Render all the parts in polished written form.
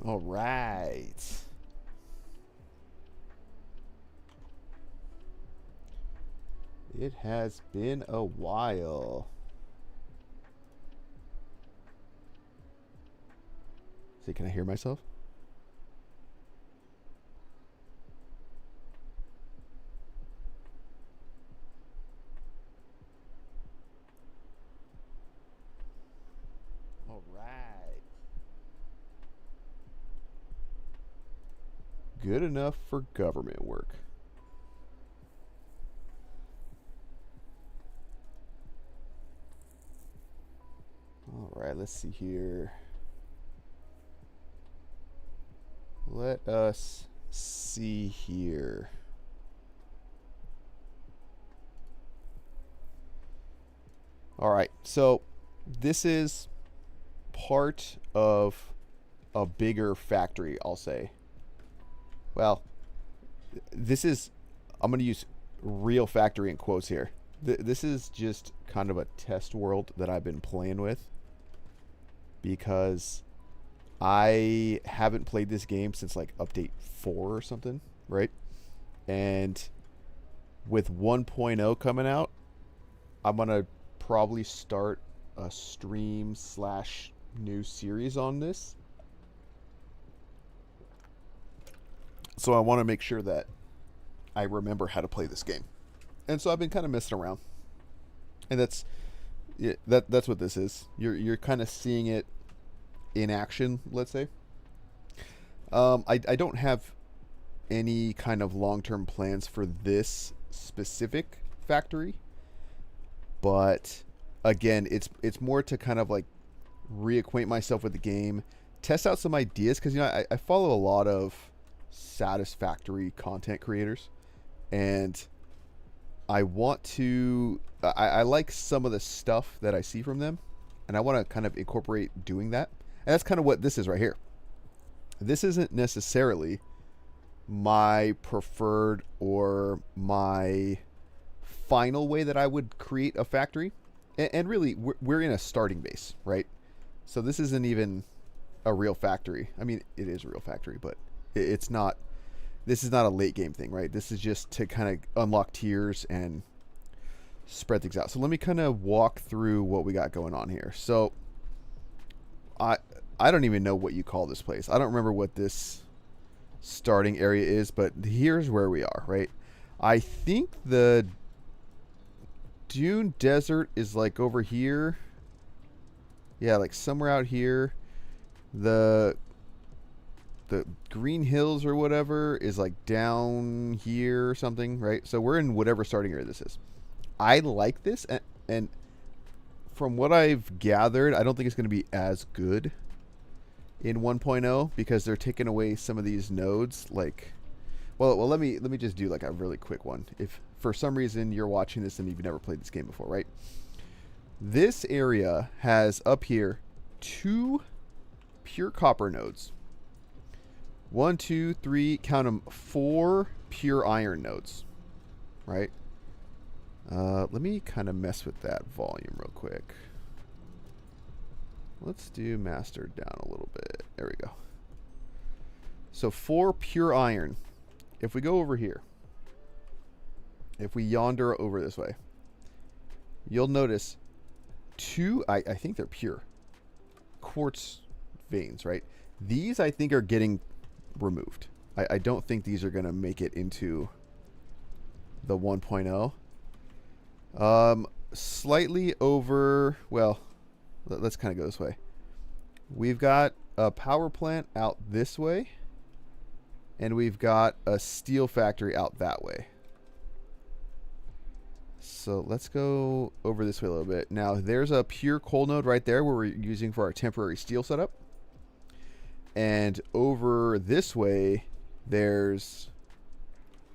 All right. It has been a while. See, can I hear myself? All right. Good enough for government work. All right, let's see here. Let us see here. All right, so this is part of a bigger factory, I'll say. Well, this is, I'm going to use real factory in quotes here. This is just kind of a test world that I've been playing with because I haven't played this game since like update 4 or something, right? And with 1.0 coming out, I'm going to probably start a stream slash new series on this. So I want to make sure that I remember how to play this game. And so I've been kind of messing around. And that's yeah, that's what this is. You're kind of seeing it in action, let's say. I don't have any kind of long-term plans for this specific factory, but again, it's more to kind of like reacquaint myself with the game, test out some ideas because I follow a lot of satisfactory content creators, and I want to I like some of the stuff that I see from them, and I want to kind of incorporate doing that. And that's kind of what this is right here. This isn't necessarily my preferred or my final way that I would create a factory. And really, we're in a starting base, right? So this isn't even a real factory. I mean, it is a real factory, but it's not. This is not a late game thing, right? This is just to kind of unlock tiers and spread things out. So let me kind of walk through what we got going on here. So I don't even know what you call this place. I don't remember what this starting area is, but here's where we are, right? I think the Dune Desert is like over here. Yeah, like somewhere out here. The Green Hills or whatever is like down here or something, right? So we're in whatever starting area this is. I like this, and from what I've gathered, I don't think it's going to be as good in 1.0 because they're taking away some of these nodes. Like, well, let me just do like a really quick one. If for some reason you're watching this and you've never played this game before, right? This area has up here 2 pure copper nodes. 1, 2, 3, count them, 4 pure iron nodes, right? Let me kind of mess with that volume real quick. Let's do master down a little bit. There we go. So 4 pure iron. If we go over here, if we yonder over this way, you'll notice 2, I think they're pure, quartz veins, right? These I think are getting removed. I don't think these are going to make it into the 1.0. Slightly over, well, let's kind of go this way. We've got a power plant out this way, and we've got a steel factory out that way. So let's go over this way a little bit. Now, there's a pure coal node right there where we're using for our temporary steel setup. And over this way, there's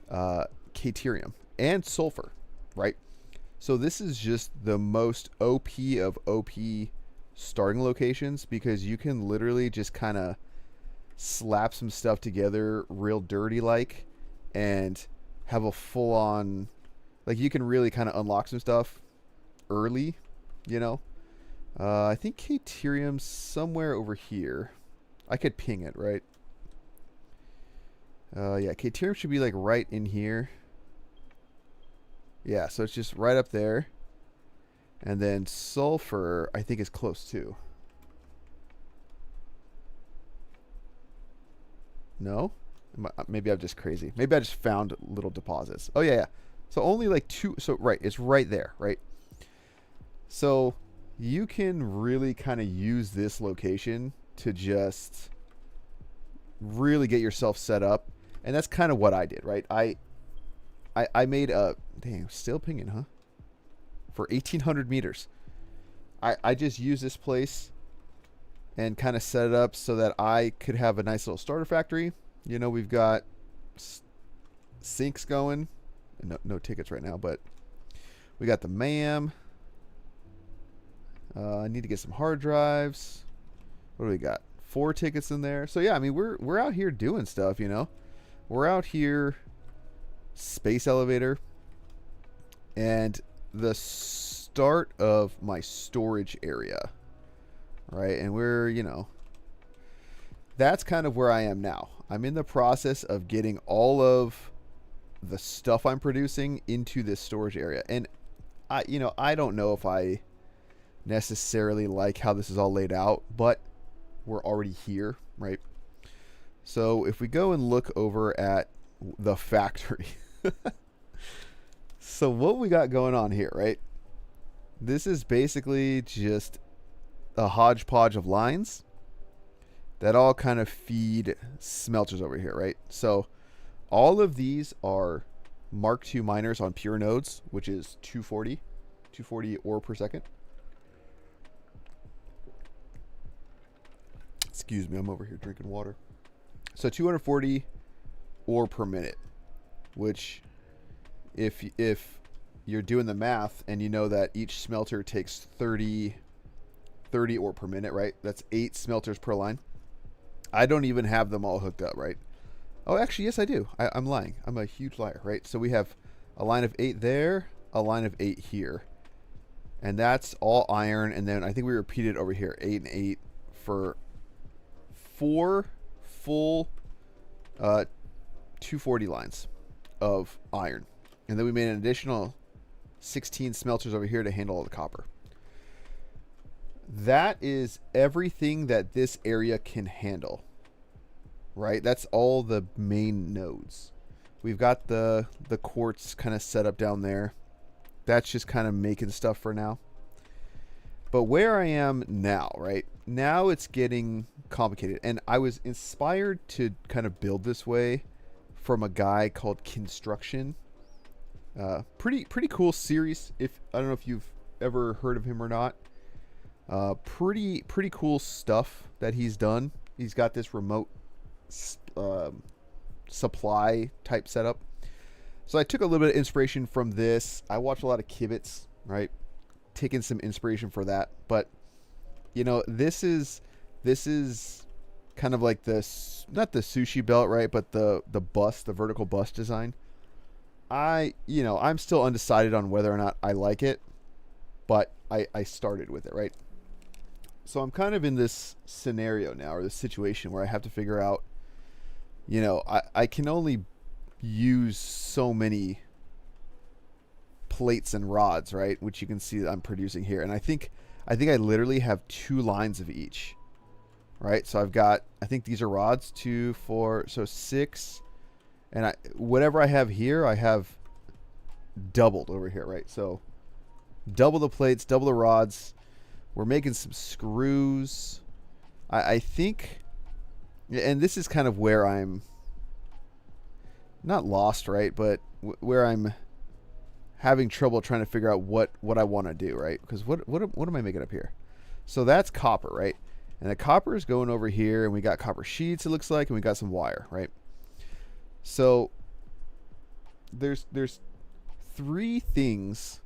Caterium and sulfur, right? So this is just the most OP of OP starting locations because you can literally just kind of slap some stuff together real dirty like and have a full on, like you can really kind of unlock some stuff early, you know. I think Caterium's somewhere over here. I could ping it, right? Yeah, Caterium should be like right in here. Yeah, so it's just right up there. And then sulfur, I think, is close too. No? Maybe I'm just crazy. Maybe I just found little deposits. Oh, yeah, yeah. So only like 2. So, right, it's right there, right? So you can really kind of use this location to just really get yourself set up. And that's kind of what I did, right? I made a... Dang, still pinging, huh? For 1,800 meters. I just used this place and kind of set it up so that I could have a nice little starter factory. You know, we've got sinks going. No tickets right now, but we got the MAM. I need to get some hard drives. What do we got? 4 tickets in there. So yeah, I mean, we're out here doing stuff, you know. We're out here, space elevator, and the start of my storage area, right? And we're, you know, that's kind of where I am now. I'm in the process of getting all of the stuff I'm producing into this storage area. And I don't know if I necessarily like how this is all laid out, but we're already here, right? So if we go and look over at the factory, so what we got going on here, right? This is basically just a hodgepodge of lines that all kind of feed smelters over here, right? So all of these are Mark II miners on pure nodes, which is 240 ore per second. Excuse me, I'm over here drinking water. So 240 ore per minute, which if you're doing the math and you know that each smelter takes 30 ore per minute, right? That's 8 smelters per line. I don't even have them all hooked up, right? Oh, actually, yes, I do. I'm lying. I'm a huge liar, right? So we have a line of 8 there, a line of 8 here. And that's all iron. And then I think we repeated over here, 8 and 8 for 4 full 240 lines of iron. And then we made an additional 16 smelters over here to handle all the copper. That is everything that this area can handle, right? That's all the main nodes. We've got the quartz kind of set up down there. That's just kind of making stuff for now. But where I am now, right? Now it's getting complicated. And I was inspired to kind of build this way from a guy called Construction. Pretty cool series. I don't know if you've ever heard of him or not. Pretty cool stuff that he's done. He's got this remote supply type setup. So I took a little bit of inspiration from this. I watch a lot of Kibitz, right? Taking some inspiration for that. But you know, this is kind of like this, not the sushi belt, right? But the bus, the vertical bus design. I'm still undecided on whether or not I like it, but I started with it, right? So I'm kind of in this scenario now, or this situation where I have to figure out, you know, I can only use so many plates and rods, right? Which you can see that I'm producing here. And I think I literally have 2 lines of each, right? So I've got, I think these are rods, 2, 4, so 6. And whatever I have here, I have doubled over here, right? So double the plates, double the rods. We're making some screws. I think, and this is kind of where I'm not lost, right? But where I'm having trouble trying to figure out what I want to do, right? Because what am I making up here? So that's copper, right? And the copper is going over here, and we got copper sheets, it looks like, and we got some wire, right? So there's 3 things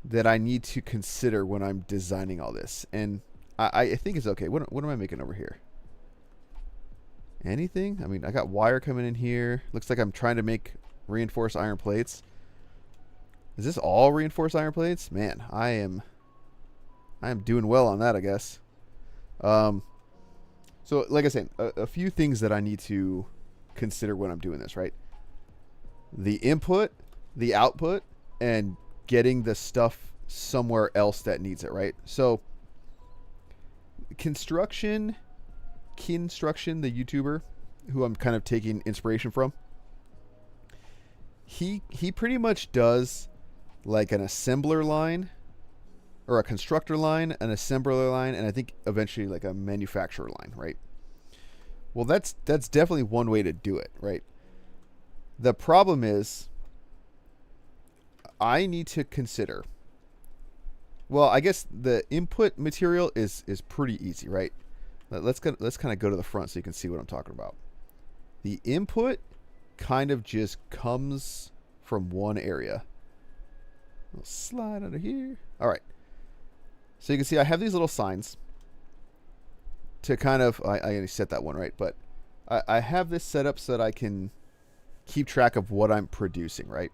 that I need to consider when I'm designing all this, and I think it's okay. What am I making over here? Anything? I mean, I got wire coming in here. Looks like I'm trying to make reinforced iron plates. Is this all reinforced iron plates? Man, I am doing well on that, I guess. So So, like I said, a few things that I need to consider when I'm doing this, right? The input, the output, and getting the stuff somewhere else that needs it, right? So, Construction, the YouTuber, who I'm kind of taking inspiration from, he pretty much does like an assembler line or a constructor line, an assembler line, and I think eventually like a manufacturer line, right? Well, that's definitely one way to do it, right? The problem is I need to consider. Well, I guess the input material is pretty easy, right? Let's kind of go to the front so you can see what I'm talking about. The input kind of just comes from one area. We'll slide under here. All right. So you can see I have these little signs to kind of, I already set that one, right? But I have this set up so that I can keep track of what I'm producing, right?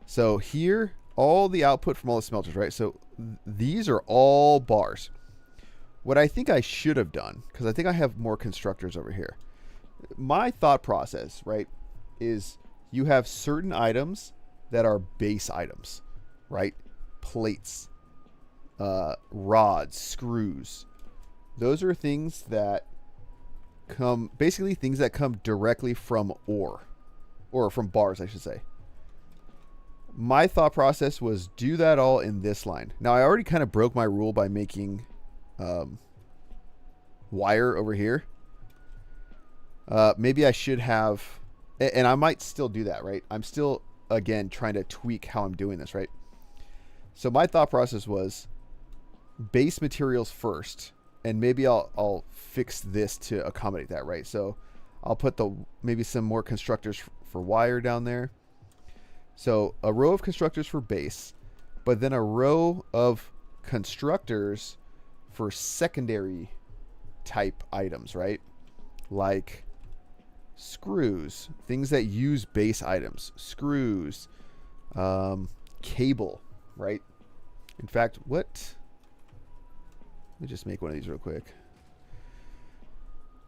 So here, all the output from all the smelters, right? So these are all bars. What I think I should have done, because I think I have more constructors over here. My thought process, right, is you have certain items that are base items, right? Plates, rods, screws. Those are things that come, basically things that come directly from ore, or from bars, I should say. My thought process was do that all in this line. Now, I already kind of broke my rule by making wire over here. Maybe I should have, and I might still do that, right? I'm still, again, trying to tweak how I'm doing this, right? So my thought process was base materials first, and maybe I'll fix this to accommodate that, right? So I'll put maybe some more constructors for wire down there. So a row of constructors for base, but then a row of constructors for secondary type items, right? Like screws, things that use base items, screws, cable, right? In fact, let me just make one of these real quick.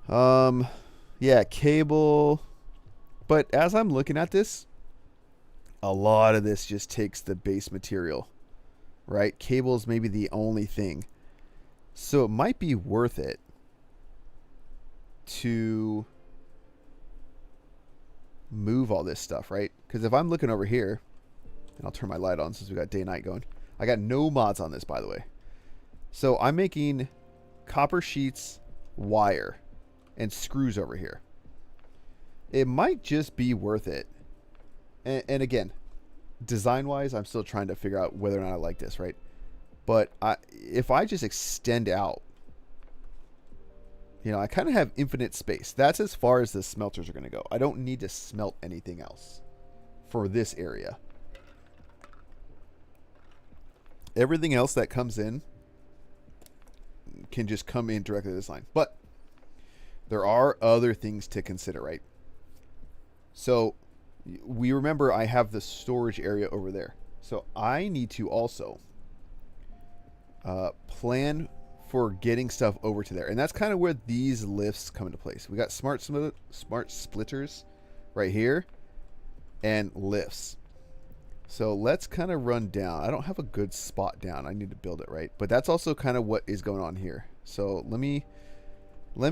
Yeah, cable. But as I'm looking at this, a lot of this just takes the base material, right? Cable's maybe the only thing. So it might be worth it to move all this stuff, right? Because if I'm looking over here, and I'll turn my light on since we got day and night going. I got no mods on this, by the way. So I'm making copper sheets, wire, and screws over here. It might just be worth it. And again, design-wise, I'm still trying to figure out whether or not I like this, right? But if I just extend out, you know, I kind of have infinite space. That's as far as the smelters are going to go. I don't need to smelt anything else for this area. Everything else that comes in can just come in directly to this line. But there are other things to consider, right? So we remember I have the storage area over there. So I need to also plan for getting stuff over to there. And that's kind of where these lifts come into place. We got smart splitters right here and lifts. So let's kind of run down. I don't have a good spot down. I need to build it, right? But that's also kind of what is going on here. So let me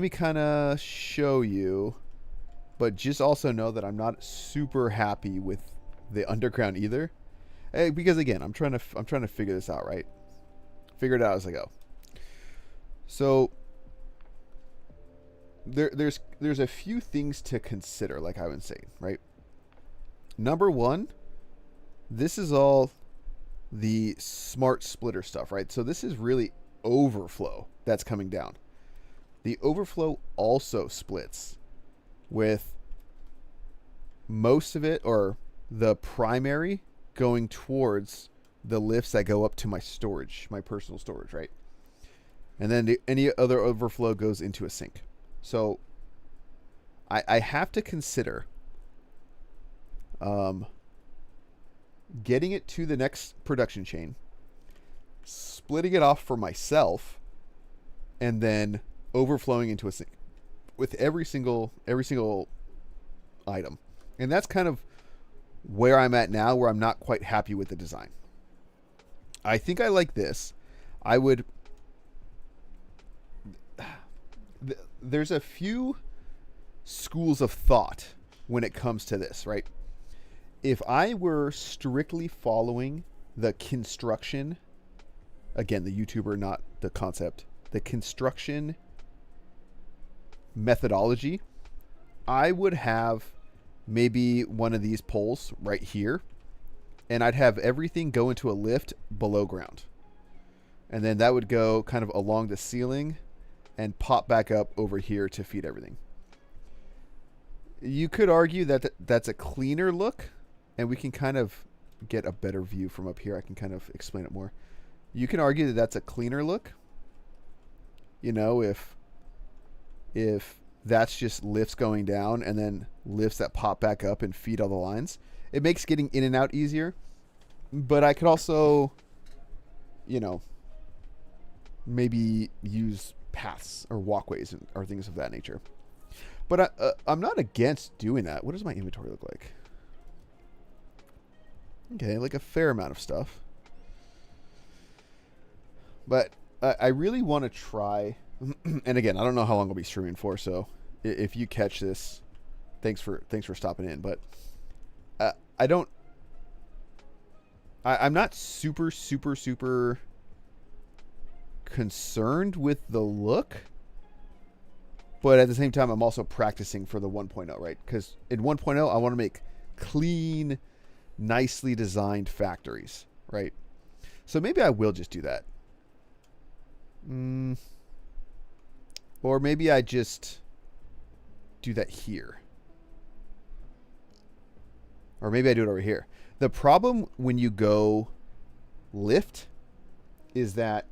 kind of show you, but just also know that I'm not super happy with the underground either. Because again, I'm trying to figure this out, right? Figure it out as I go. So there's a few things to consider, like I would say, right? Number one, this is all the smart splitter stuff, right? So this is really overflow that's coming down. The overflow also splits with most of it, or the primary, going towards the lifts that go up to my storage, my personal storage, right? And then any other overflow goes into a sink. So I have to consider getting it to the next production chain, splitting it off for myself, and then overflowing into a sink with every single item. And that's kind of where I'm at now, where I'm not quite happy with the design. I think I like this. I would... There's a few schools of thought when it comes to this, right? If I were strictly following the construction, again, the YouTuber, not the concept, the construction methodology, I would have maybe one of these poles right here, and I'd have everything go into a lift below ground. And then that would go kind of along the ceiling and pop back up over here to feed everything. You could argue that that's a cleaner look, and we can kind of get a better view from up here. I can kind of explain it more. You can argue that that's a cleaner look. You know, if that's just lifts going down and then lifts that pop back up and feed all the lines, it makes getting in and out easier. But I could also, you know, maybe use paths or walkways or things of that nature. But I'm not against doing that. What does my inventory look like? Okay, like a fair amount of stuff. But I really want to try, and again, I don't know how long I'll be streaming for, so if you catch this, thanks for stopping in. But I'm not super concerned with the look, but at the same time, I'm also practicing for the 1.0, right? Because in 1.0, I want to make clean, nicely designed factories, right? So maybe I will just do that. Or maybe I just do that here. Or maybe I do it over here. The problem when you go lift is that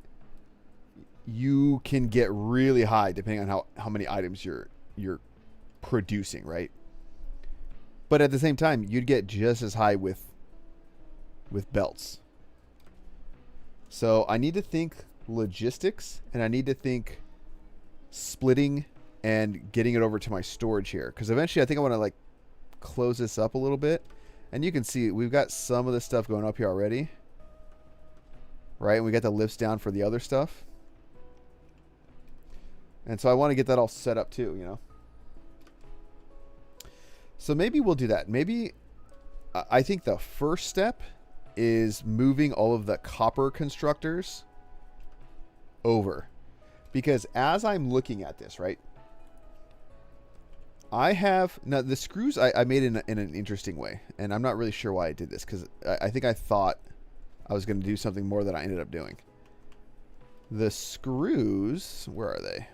you can get really high depending on how many items you're producing, right? But at the same time, you'd get just as high with belts. So I need to think logistics, and I need to think splitting and getting it over to my storage here, because eventually I think I want to like close this up a little bit. And you can see we've got some of the stuff going up here already, right? And we got the lifts down for the other stuff. And so I want to get that all set up too, you know. So maybe we'll do that. Maybe I think the first step is moving all of the copper constructors over. Because as I'm looking at this, right, I have... Now, the screws I made in an interesting way. And I'm not really sure why I did this, because I think I thought I was going to do something more than I ended up doing. The screws... Where are they?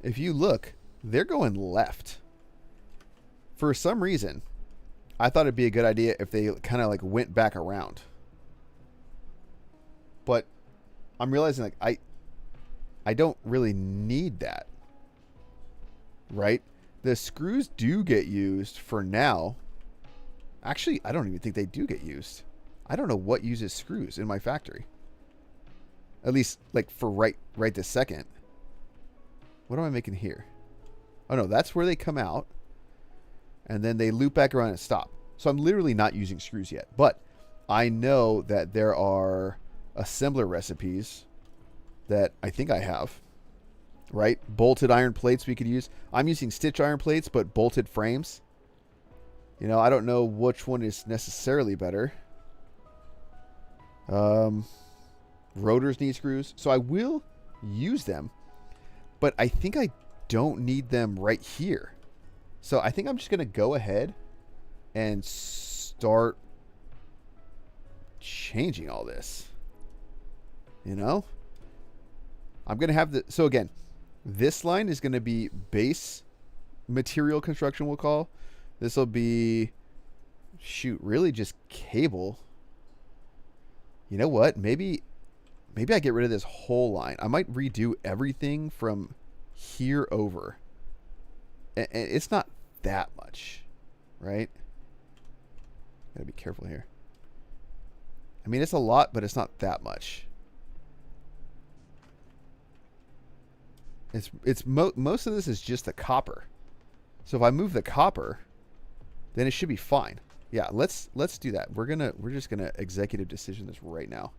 If you look, they're going left. For some reason, I thought it'd be a good idea if they kind of like went back around. But I'm realizing like I don't really need that. Right? The screws do get used for now. Actually, I don't even think they do get used. I don't know what uses screws in my factory. At least like for right this second. What am I making here? Oh no, that's where they come out. And then they loop back around and stop. So I'm literally not using screws yet. But I know that there are assembler recipes that I think I have. Right? Bolted iron plates we could use. I'm using stitch iron plates, but bolted frames. You know, I don't know which one is necessarily better. Rotors need screws. So I will use them. But I think I don't need them right here. So I think I'm just going to go ahead and start changing all this. You know? I'm going to have the... So again, this line is going to be base material construction, we'll call. This will be... Shoot, really just cable. You know what? Maybe I get rid of this whole line. I might redo everything from here over. And it's not that much, right? Gotta be careful here. I mean, it's a lot, but it's not that much. Most of this is just the copper. So if I move the copper, then it should be fine. Yeah, let's do that. We're just gonna executive decision this right now.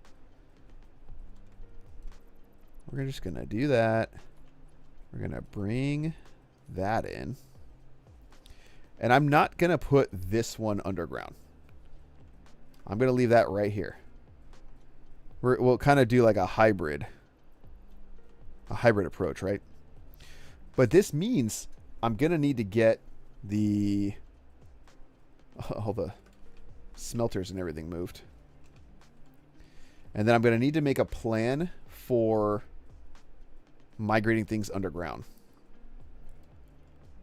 We're just gonna do that. We're gonna bring that in. And I'm not gonna put this one underground. I'm gonna leave that right here. We'll kind of do like a hybrid approach, right? But this means I'm gonna need to get all the smelters and everything moved. And then I'm going to need to make a plan for migrating things underground.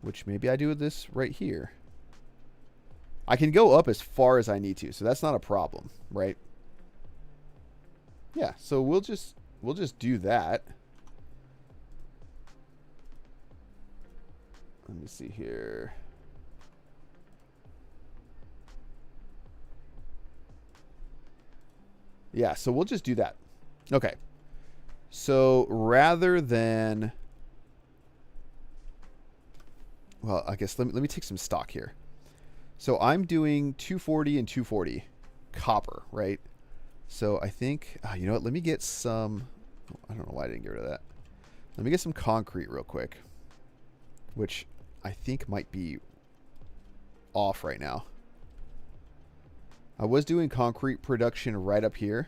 Which maybe I do with this right here. I can go up as far as I need to, so that's not a problem, right? Yeah, so we'll just do that. Let me see here. Yeah, so we'll just do that. Okay. So rather than... Well, I guess let me take some stock here. So I'm doing 240 and 240 copper, right? So I think... you know what? Let me get some... I don't know why I didn't get rid of that. Let me get some concrete real quick. Which I think might be off right now. I was doing concrete production right up here,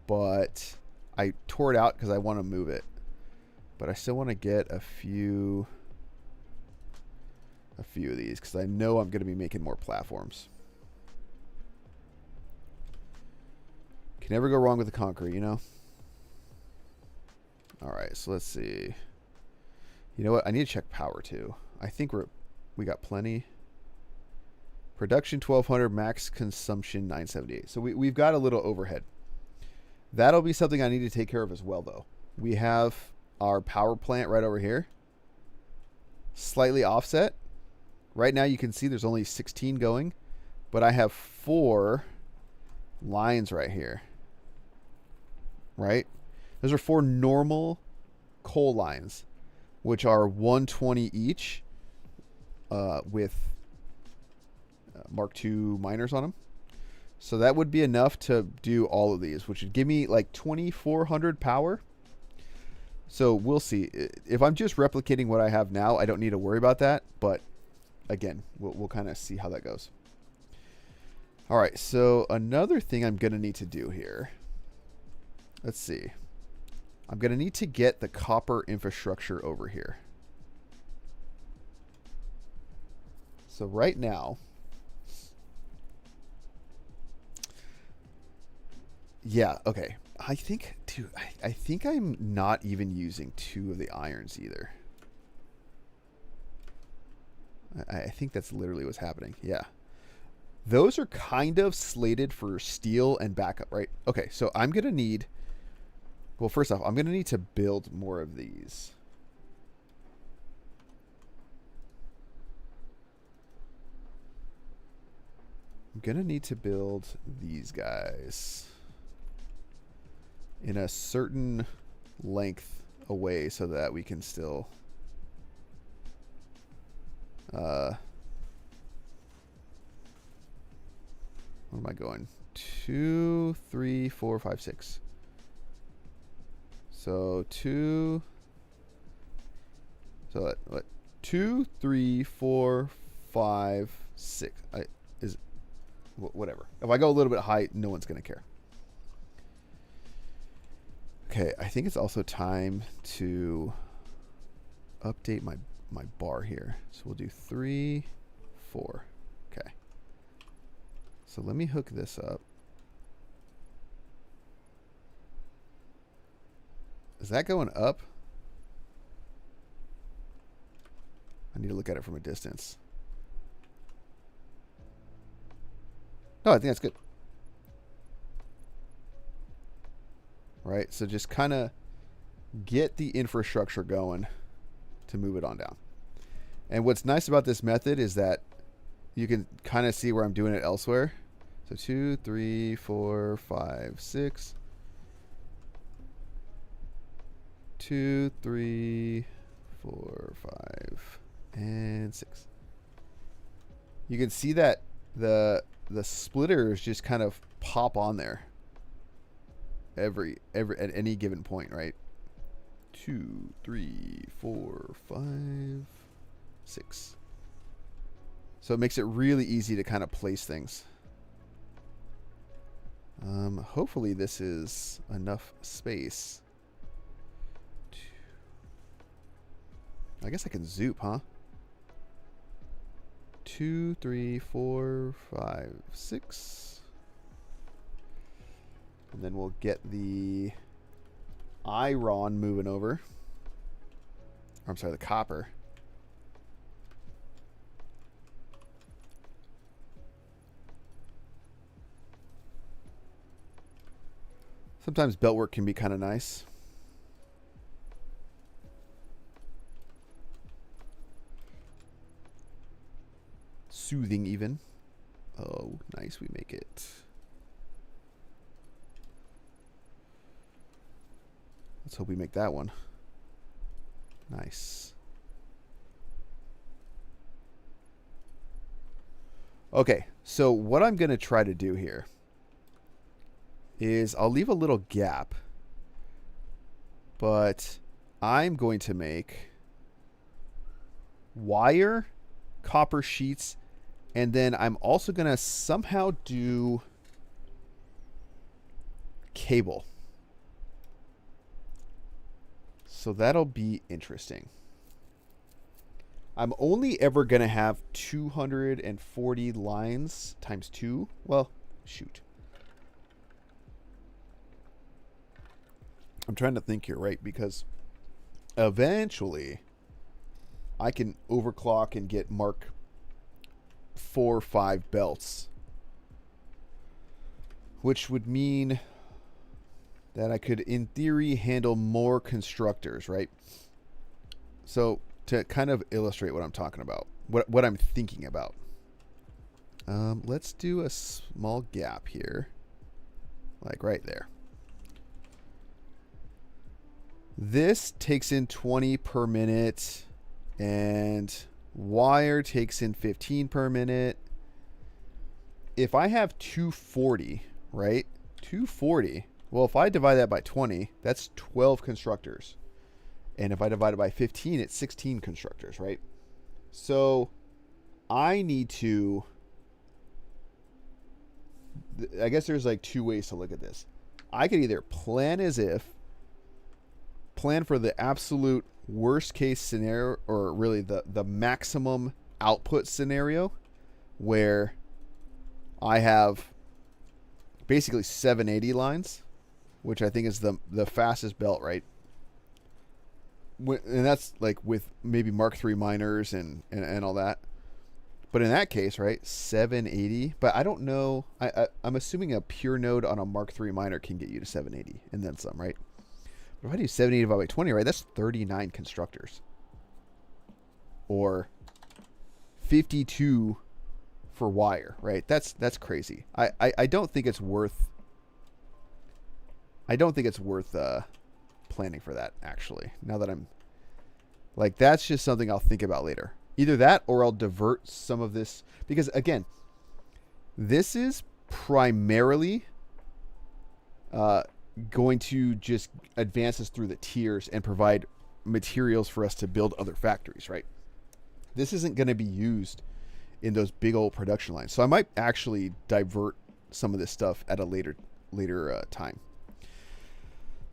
but I tore it out because I want to move it. But I still want to get a few of these because I know I'm going to be making more platforms. Can never go wrong with the concrete, you know? All right, so let's see. You know what? I need to check power too. I think we got plenty. Production 1200, max consumption 978. So we've got a little overhead. That'll be something I need to take care of as well, though. We have our power plant right over here. Slightly offset. Right now you can see there's only 16 going, but I have 4 lines right here. Right? Those are 4 normal coal lines, which are 120 each with Mark II miners on them. So that would be enough to do all of these, which would give me like 2400 power. So we'll see. If I'm just replicating what I have now, I don't need to worry about that. But again, we'll kind of see how that goes. All right, so another thing I'm going to need to do here. Let's see. I'm going to need to get the copper infrastructure over here. So right now, yeah, okay. I think, dude, I think I'm not even using 2 of the irons either. I think that's literally what's happening. Yeah. Those are kind of slated for steel and backup, right? Okay, so I'm going to need... Well, first off, I'm going to need to build more of these. I'm going to need to build these guys in a certain length away so that we can still... what am I going? 2, 3, 4, 5, 6. So 2. So what? 2, 3, 4, 5, 6. Whatever. If I go a little bit high, no one's gonna care. Okay, I think it's also time to update my bar here. So we'll do 3, 4. Okay. So let me hook this up. Is that going up? I need to look at it from a distance. No, I think that's good. Right, so just kind of get the infrastructure going to move it on down. And what's nice about this method is that you can kind of see where I'm doing it elsewhere. So 2, 3, 4, 5, 6. 2, 3, 4, 5, and 6. You can see that the splitters just kind of pop on there every at any given point, right? 2, 3, 4, 5, 6. So it makes it really easy to kind of place things. Hopefully this is enough space. I guess I can zoop, huh? 2, 3, 4, 5, 6. And then we'll get the iron moving over. I'm sorry, the copper. Sometimes belt work can be kind of nice. Soothing even. Oh, nice, we make it. Let's hope we make that one. Nice. Okay, so what I'm going to try to do here is I'll leave a little gap, but I'm going to make wire, copper sheets, and then I'm also going to somehow do cable. So that'll be interesting. I'm only ever going to have 240 lines times 2. Well, shoot. I'm trying to think here, right? Because eventually I can overclock and get Mark 4 or 5 belts, which would mean that I could, in theory, handle more constructors, right? So to kind of illustrate what I'm talking about, what I'm thinking about, let's do a small gap here, like right there. This takes in 20 per minute, and wire takes in 15 per minute. If I have 240, right? 240. Well, if I divide that by 20, that's 12 constructors. And if I divide it by 15, it's 16 constructors, right? So I need to, I guess there's like two ways to look at this. I could either plan for the absolute worst case scenario, or really the maximum output scenario, where I have basically 780 lines, which I think is the fastest belt, right? And that's like with maybe Mark III miners and all that. But in that case, right, 780. But I don't know. I'm assuming a pure node on a Mark III miner can get you to 780 and then some, right? But if I do 780 divided by 20, right, that's 39 constructors. Or 52 for wire, right? That's crazy. I don't think it's worth. I don't think it's worth planning for that, actually. Now that I'm like, that's just something I'll think about later. Either that, or I'll divert some of this, because again, this is primarily going to just advance us through the tiers and provide materials for us to build other factories, right? This isn't going to be used in those big old production lines. So I might actually divert some of this stuff at a later time.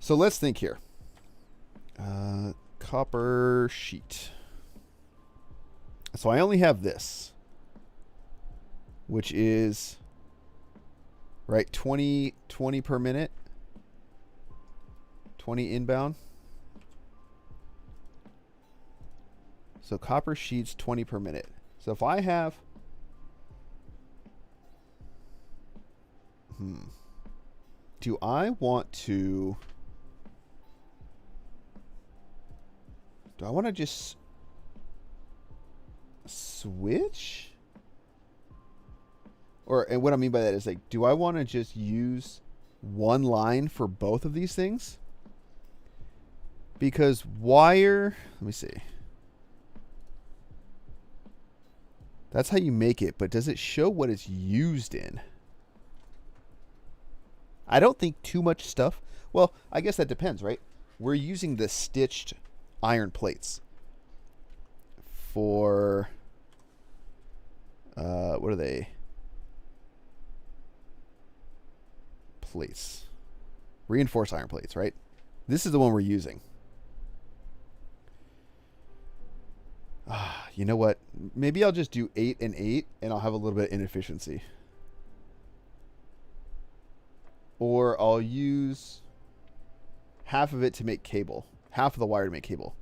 So let's think here. Copper sheet. So I only have this, which is, right, 20 per minute, 20 inbound. So copper sheets, 20 per minute. So if I have, do I want to, just switch? And what I mean by that is, like, do I want to just use one line for both of these things? Because wire, let me see. That's how you make it, but does it show what it's used in? I don't think too much stuff. Well, I guess that depends, right? We're using the stitched iron plates for, what are they? Plates. Reinforced iron plates, right? This is the one we're using. You know what? Maybe I'll just do 8 and 8, and I'll have a little bit of inefficiency. Or I'll use half of it to make cable. Half of the wire to make cable.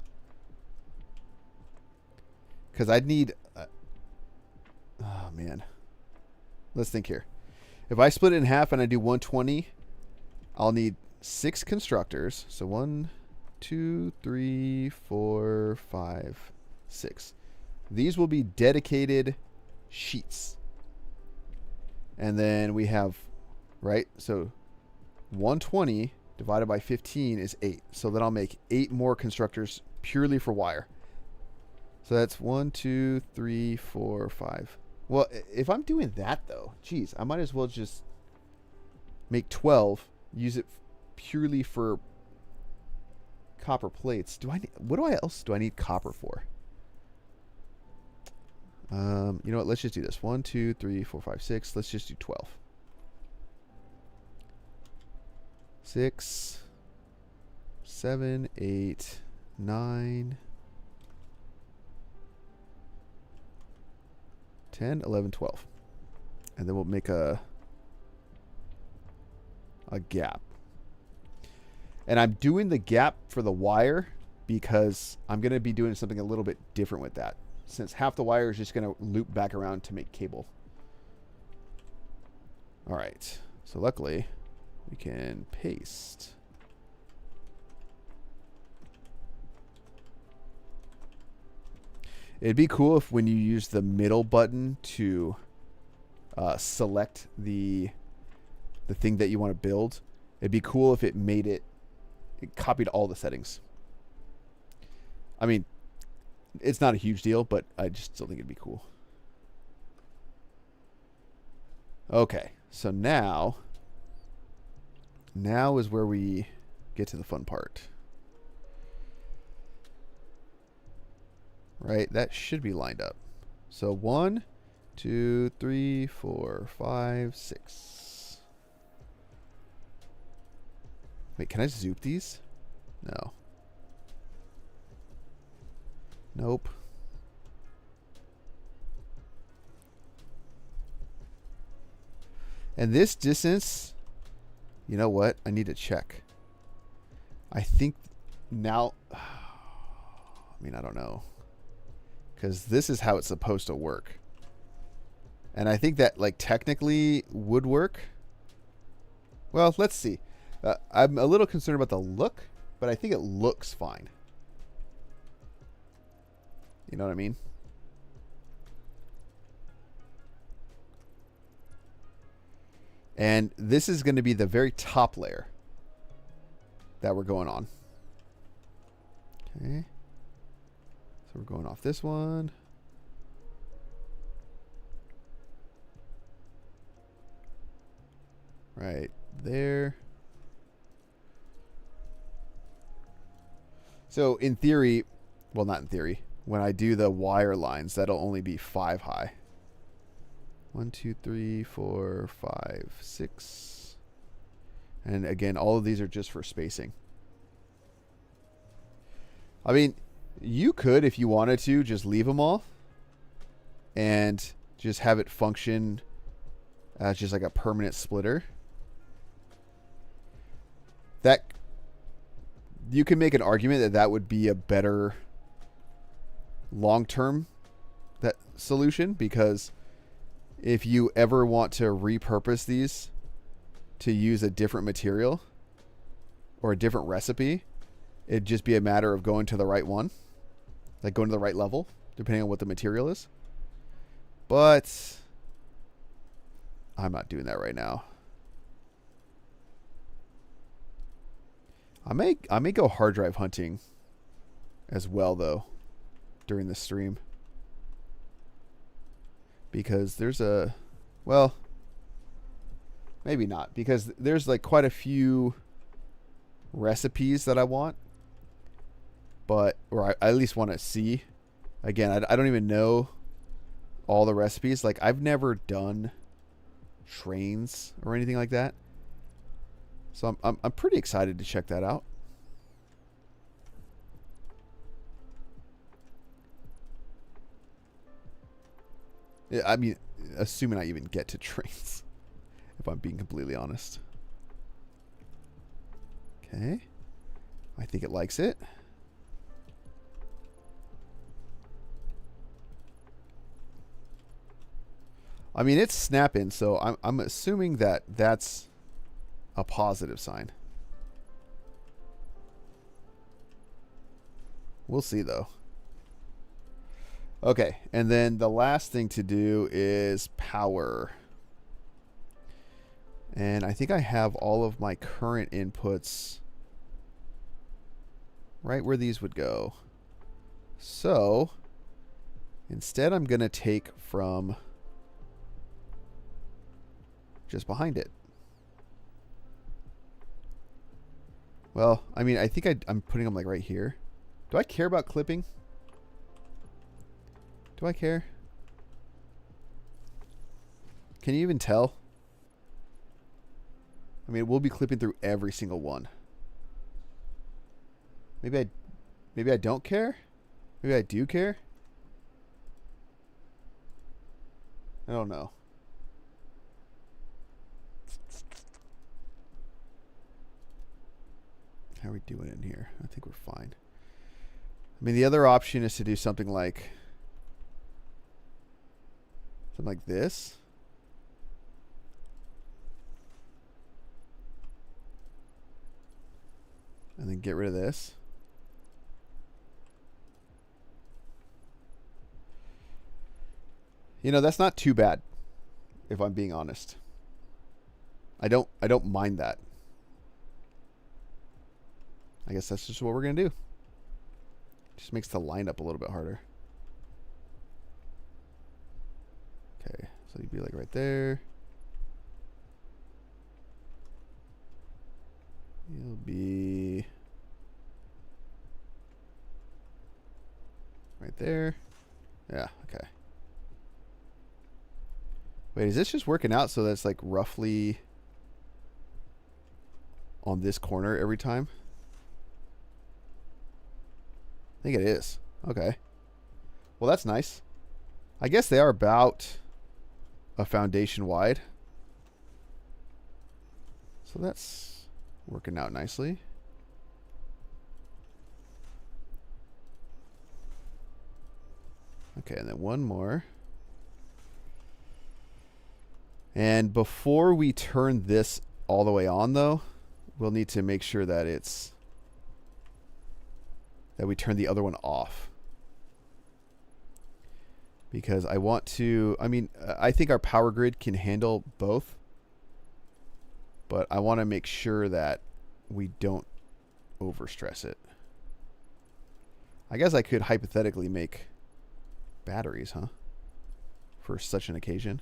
Because I'd need... oh, man. Let's think here. If I split it in half and I do 120, I'll need 6 constructors. So 1, 2, 3, 4, 5, 6. These will be dedicated sheets. And then we have, right? So 120 divided by 15 is 8. So then I'll make 8 more constructors purely for wire. So that's 1, 2, 3, 4, 5. Well, if I'm doing that though, geez, I might as well just make 12, use it purely for copper plates. What else do I need copper for? You know what? Let's just do this. 1, 2, 3, 4, 5, 6. Let's just do 12. 6, 7, 8, 9, 10, 11, 12. And then we'll make a gap. And I'm doing the gap for the wire because I'm going to be doing something a little bit different with that. Since half the wire is just going to loop back around to make cable. All right. So luckily, we can paste. It'd be cool if when you use the middle button to select the thing that you want to build, it'd be cool if it copied all the settings. I mean, it's not a huge deal, but I just still think it'd be cool. Okay, so now is where we get to the fun part. Right, that should be lined up. So 1, 2, 3, 4, 5, 6. Wait, can I zoop these? No. Nope. And this distance, you know what? I need to check. I think now, I mean, I don't know. Because this is how it's supposed to work. And I think that, like, technically would work. Well, let's see. I'm a little concerned about the look, but I think it looks fine. You know what I mean? And this is going to be the very top layer that we're going on. Okay. So we're going off this one. Right there. So in theory, well, not in theory, when I do the wire lines, that'll only be 5 high. 1, 2, 3, 4, 5, 6. And again, all of these are just for spacing. I mean, you could, if you wanted to, just leave them all and just have it function as just like a permanent splitter. That you can make an argument that that would be a better long-term solution, because if you ever want to repurpose these to use a different material or a different recipe, it'd just be a matter of going to the right one, like going to the right level, depending on what the material is. But I'm not doing that right now. I may go hard drive hunting as well though during the stream, because there's a, well, maybe not, because there's like quite a few recipes that I want, but or I at least want to see. Again, I don't even know all the recipes. Like, I've never done trains or anything like that, so I'm pretty excited to check that out. Yeah, I mean, assuming I even get to trains, if I'm being completely honest. Okay, I think it likes it. I mean, it's snapping, so I'm assuming that that's a positive sign. We'll see, though. Okay, and then the last thing to do is power. And I think I have all of my current inputs right where these would go. So instead, I'm going to take from just behind it. Well, I mean, I think I'm putting them like right here. Do I care about clipping? Do I care? Can you even tell? I mean, we'll be clipping through every single one. Maybe I don't care? Maybe I do care? I don't know. How are we doing in here? I think we're fine. I mean, the other option is to do something like this. And then get rid of this. You know, that's not too bad, if I'm being honest. I don't mind that. I guess that's just what we're going to do. Just makes the line up a little bit harder. Okay, so you'd be like right there. You'll be right there. Yeah, okay. Wait, is this just working out so that's like roughly on this corner every time? I think it is. Okay. Well, that's nice. I guess they are about a foundation wide. So that's working out nicely. Okay, and then one more. And before we turn this all the way on, though, we'll need to make sure that we turn the other one off. Because I want to, I mean, I think our power grid can handle both. But I want to make sure that we don't overstress it. I guess I could hypothetically make batteries, huh? For such an occasion.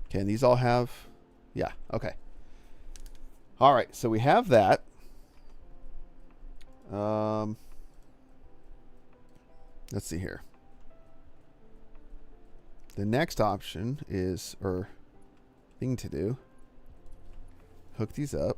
Okay, and these all have, yeah, okay. All right, so we have that. Let's see here. The next option is, or thing to do, hook these up.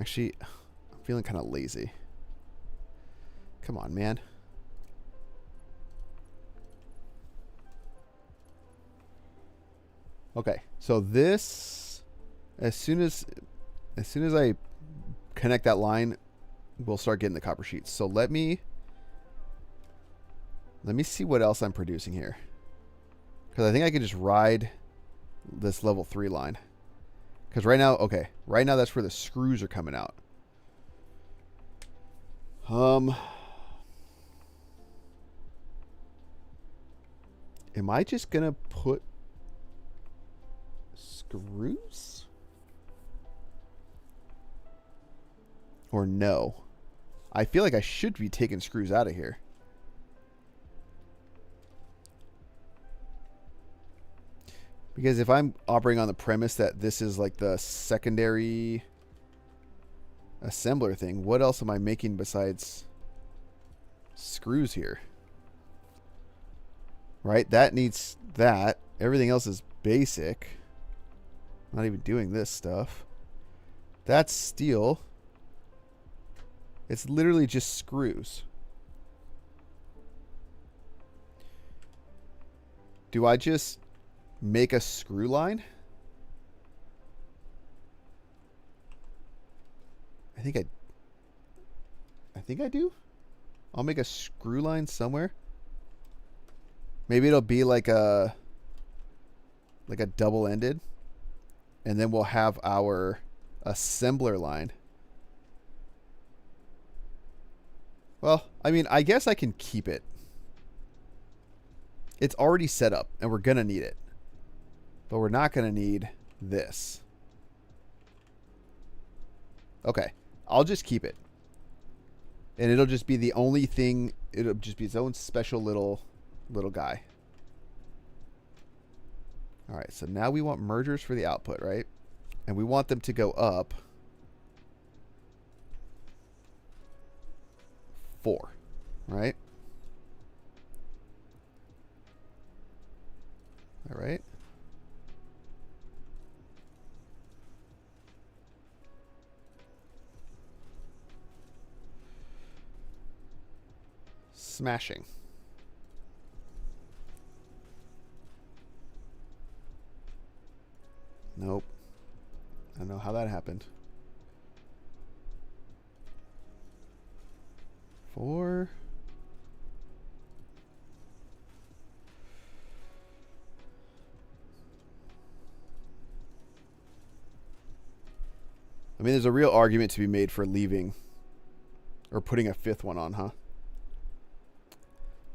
Actually, I'm feeling kind of lazy. Come on, man. Okay, so this, as soon as I connect that line, we'll start getting the copper sheets. So let me see what else I'm producing here, because I think I can just ride this level 3 line. Because right now, okay, right now that's where the screws are coming out. Am I just gonna put screws? Or no? I feel like I should be taking screws out of here. Because if I'm operating on the premise that this is like the secondary assembler thing, what else am I making besides screws here? Right? That needs that. Everything else is basic. Not even doing this stuff. That's steel. It's literally just screws. Do I just make a screw line? I think I do. I'll make a screw line somewhere. Maybe it'll be like a double-ended, and then we'll have our assembler line. Well, I mean, I guess I can keep it. It's already set up, and we're gonna need it. But we're not gonna need this. Okay, I'll just keep it. And it'll just be the only thing, it'll just be its own special little guy. Alright, so now we want mergers for the output, right? And we want them to go up 4, right? Alright. Smashing. Nope. I don't know how that happened. 4. I mean, there's a real argument to be made for leaving or putting a 5th one on, huh?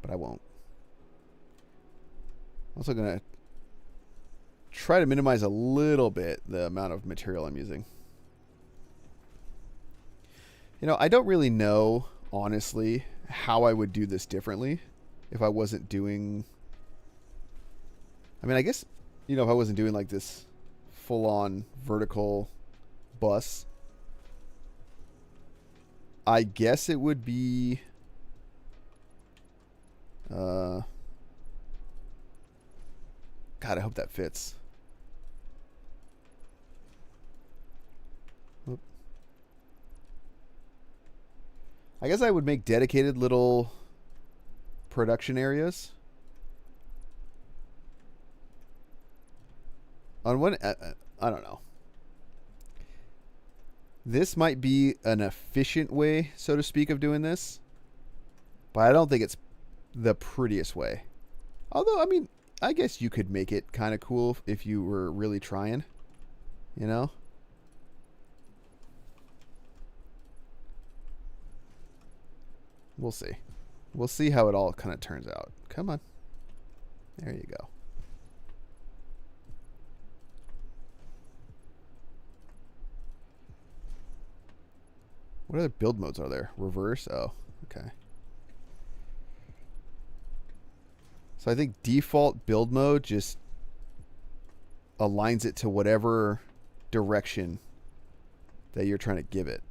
But I won't. I'm also going to try to minimize a little bit the amount of material I'm using. You know, I don't really know, honestly, how I would do this differently if I wasn't doing... I mean, I guess, you know, if I wasn't doing like this full-on vertical bus, I guess it would be... God, I hope that fits. Oop. I guess I would make dedicated little production areas. On one, I don't know. This might be an efficient way, so to speak, of doing this, but I don't think it's the prettiest way. Although, I mean, I guess you could make it kind of cool if you were really trying, you know? We'll see. We'll see how it all kind of turns out. Come on. There you go. What other build modes are there? Reverse? Oh, okay. So I think default build mode just aligns it to whatever direction that you're trying to give it.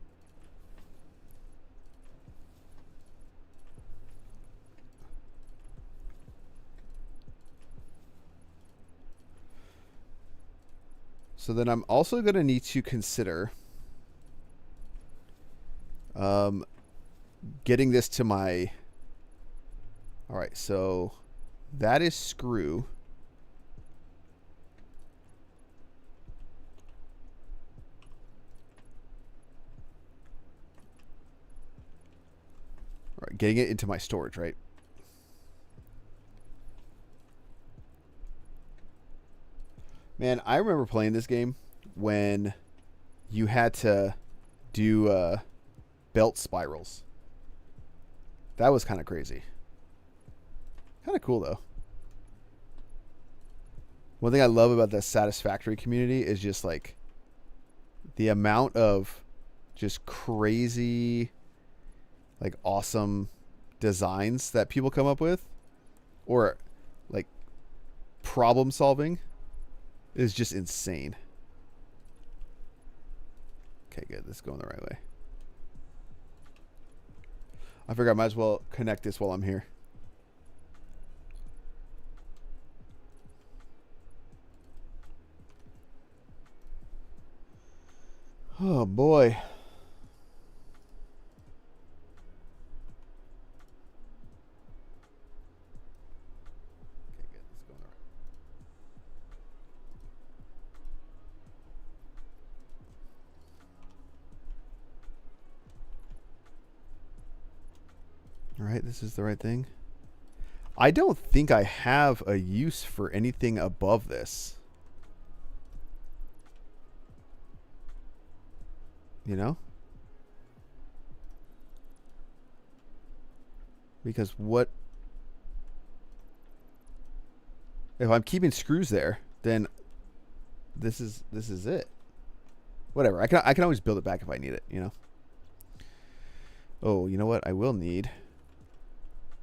So then I'm also going to need to consider getting this to my... All right, so that is screw. All right, getting it into my storage, right? Man, I remember playing this game when you had to do belt spirals. That was kind of crazy. Kind of cool, though. One thing I love about the Satisfactory community is just like the amount of just crazy, like awesome designs that people come up with, or like problem solving, is just insane. Okay, good. This is going the right way. I figure I might as well connect this while I'm here. Oh boy. Okay, good. This is going the right. All right, this is the right thing. I don't think I have a use for anything above this. You know? Because what if I'm keeping screws there, then this is it. Whatever. I can always build it back if I need it, you know. Oh, you know what? I will need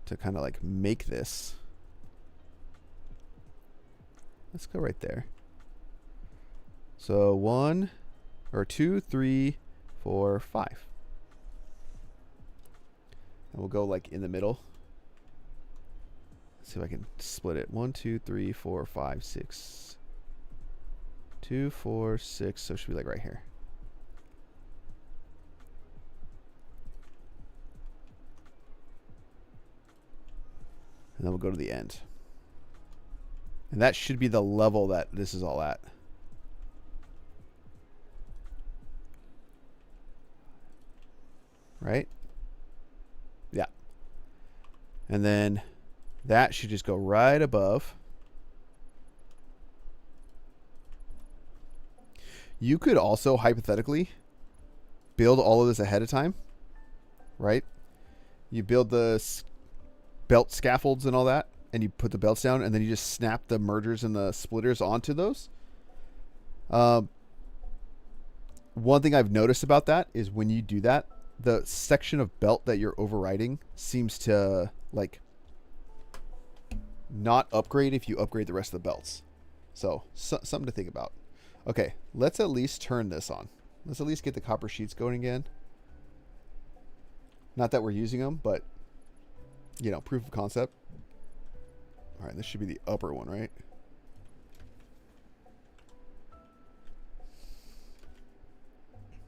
to kind of like make this. Let's go right there. So 1 or 2, 3, 4, 5. And we'll go like in the middle. Let's see if I can split it. 1, 2, 3, 4, 5, 6. 2, 4, 6. So it should be like right here. And then we'll go to the end. And that should be the level that this is all at. Right? Yeah. And then that should just go right above. You could also hypothetically build all of this ahead of time, right? You build the belt scaffolds and all that, and you put the belts down, and then you just snap the mergers and the splitters onto those. One thing I've noticed about that is when you do that, the section of belt that you're overriding seems to like not upgrade if you upgrade the rest of the belts. So something to think about. Okay, let's at least turn this on. Let's at least get the copper sheets going again. Not that we're using them, but you know, proof of concept. All right, this should be the upper one, right?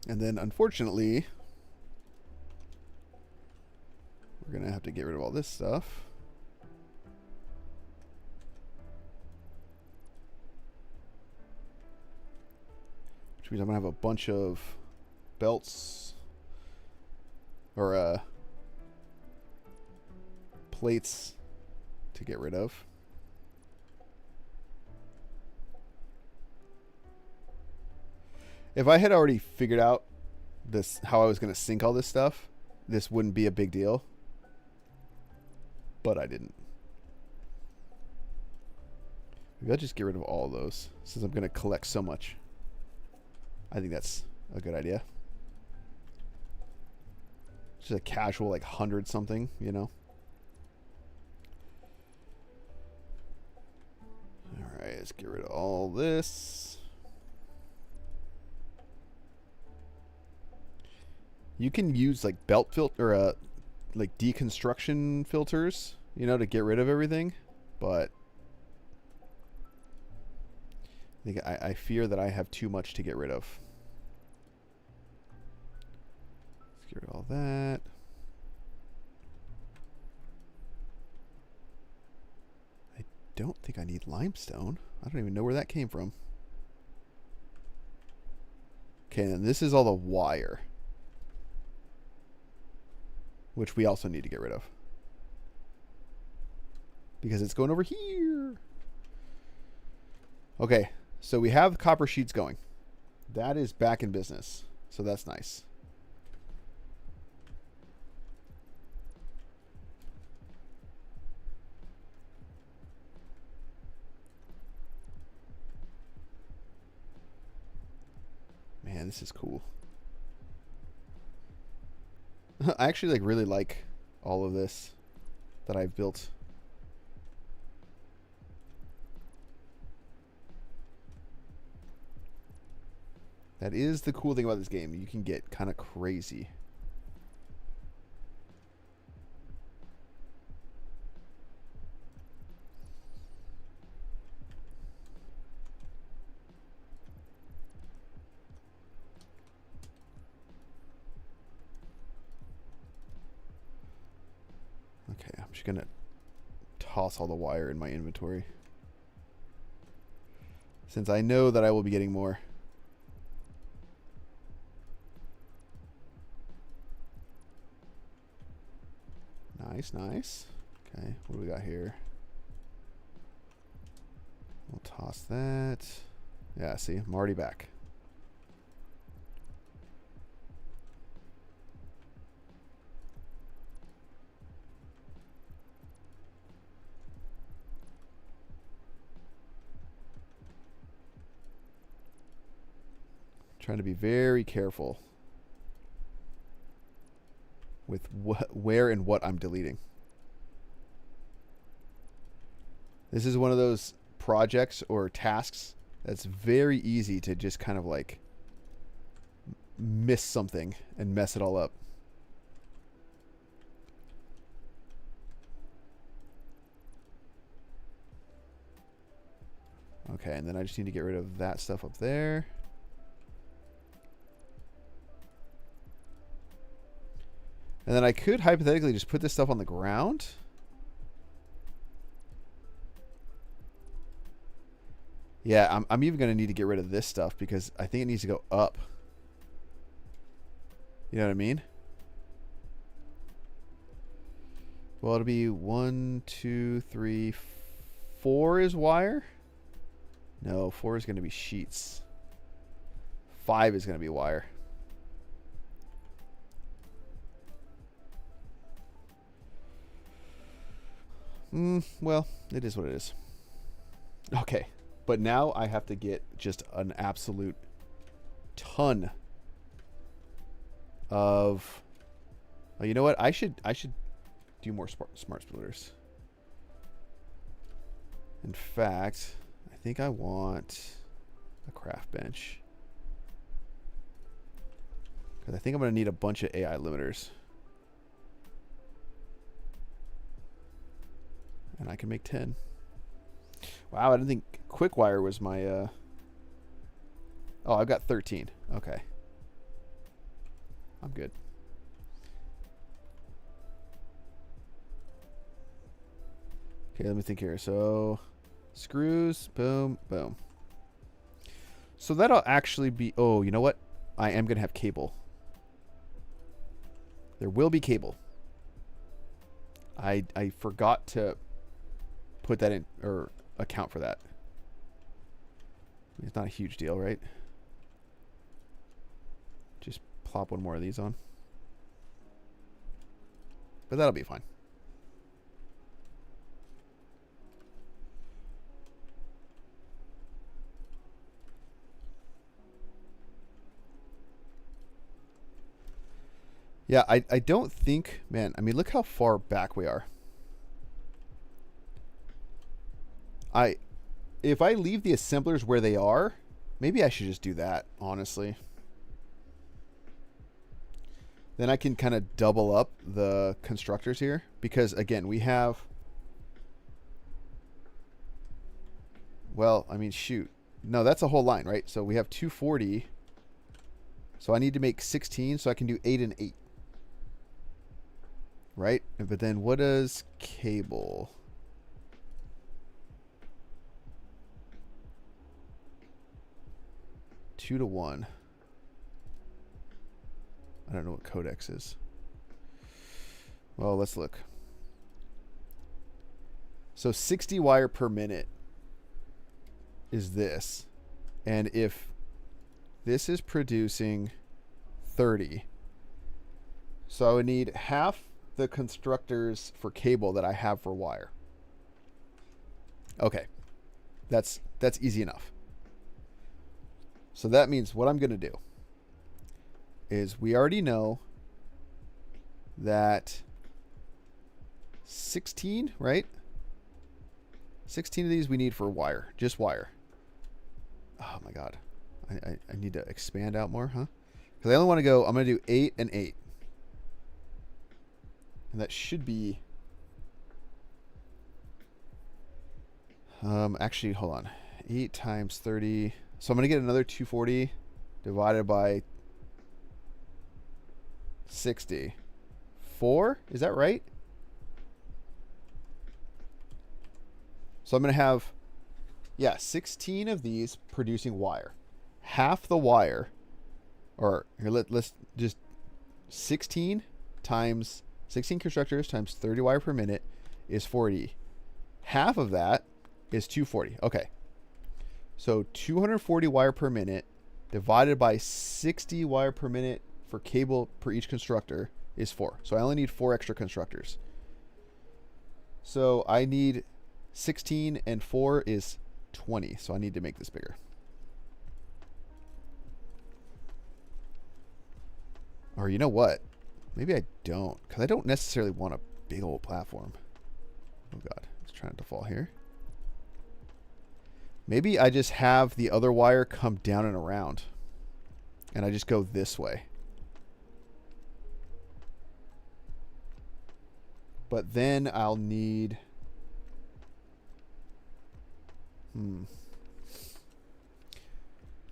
And then unfortunately, we're going to have to get rid of all this stuff. Which means I'm going to have a bunch of belts or plates to get rid of. If I had already figured out this, how I was going to sync all this stuff, this wouldn't be a big deal. But I didn't. Maybe I'll just get rid of all of those since I'm going to collect so much. I think that's a good idea. Just a casual like 100 something, you know. All right, let's get rid of all this. You can use like belt filter, like deconstruction filters, you know, to get rid of everything. But I fear that I have too much to get rid of. Let's get rid of all that. I don't think I need limestone. I don't even know where that came from. Okay, and this is all the wire, which we also need to get rid of because it's going over here. Okay, So we have copper sheets going. That is back in business. So that's nice. Man, this is cool. I actually really like all of this that I've built. That is the cool thing about this game. You can get kind of crazy. Okay, I'm just going to toss all the wire in my inventory, since I know that I will be getting more. Nice, nice. Okay, what do we got here? We'll toss that. Yeah, see, I'm already back. Trying to be very careful with where and what I'm deleting. This is one of those projects or tasks that's very easy to just kind of miss something and mess it all up. Okay, and then I just need to get rid of that stuff up there. And then I could hypothetically just put this stuff on the ground. Yeah, I'm even going to need to get rid of this stuff because I think it needs to go up. You know what I mean? Well, it'll be 1, 2, 3, 4 is wire. No, 4 is going to be sheets. 5 is going to be wire. Well, it is what it is. Okay, but now I have to get just an absolute ton of. Oh, you know what? I should do more smart splitters. In fact, I think I want a craft bench because I think I'm going to need a bunch of AI limiters. And I can make 10. Wow, I didn't think Quickwire was my... Oh, I've got 13. Okay. I'm good. Okay, let me think here. So, screws, boom, boom. So that'll actually be... Oh, you know what? I am going to have cable. There will be cable. I forgot to put that in or account for that. It's not a huge deal, right? Just plop one more of these on. But that'll be fine. Yeah, I don't think, man, I mean, look how far back we are. If I leave the assemblers where they are, maybe I should just do that, honestly. Then I can kind of double up the constructors here. Because, again, we have... Well, I mean, shoot. No, that's a whole line, right? So we have 240. So I need to make 16, so I can do 8 and 8. Right? But then what does cable... 2 to 1. I don't know what codex is. Well, let's look. So 60 wire per minute is this. And if this is producing 30, so I would need half the constructors for cable that I have for wire. Okay, that's easy enough. So that means what I'm going to do is we already know that 16, right? 16 of these we need for wire, just wire. Oh my God. I need to expand out more, huh? Because I only want to go, I'm going to do 8 and 8. And that should be... actually, hold on. 8 times 30. So I'm going to get another 240 divided by 60. 4? Is that right? So I'm going to have, yeah, 16 of these producing wire. Half the wire, or here, let's just 16 times 16 constructors times 30 wire per minute is 40. Half of that is 240. Okay. So 240 wire per minute divided by 60 wire per minute for cable per each constructor is 4. So I only need 4 extra constructors. So I need 16 and 4 is 20. So I need to make this bigger. Or you know what? Maybe I don't, because I don't necessarily want a big old platform. Oh God, it's trying to fall here. Maybe I just have the other wire come down and around. And I just go this way. But then I'll need...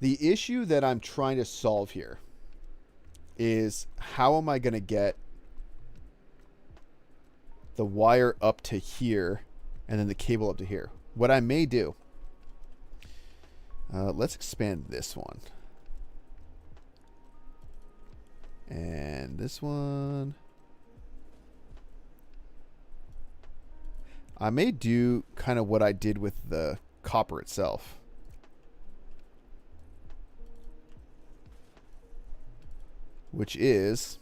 The issue that I'm trying to solve here is how am I going to get the wire up to here and then the cable up to here? What I may do, let's expand this one. And this one. I may do kind of what I did with the copper itself. Which is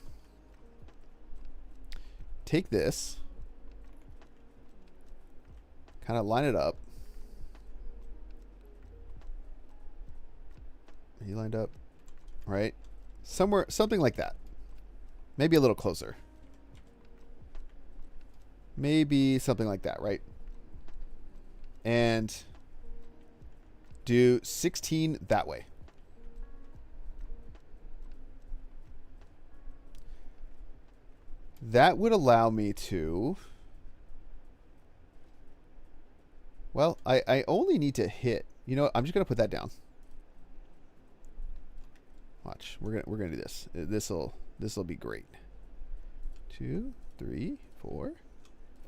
take this, kind of line it up. Are you lined up? Right? Somewhere, something like that. Maybe a little closer. Maybe something like that, right? And do 16 that way. That would allow me to... Well, I only need to hit... You know what? I'm just going to put that down. Watch. We're gonna do this. This'll be great. 2, 3, 4,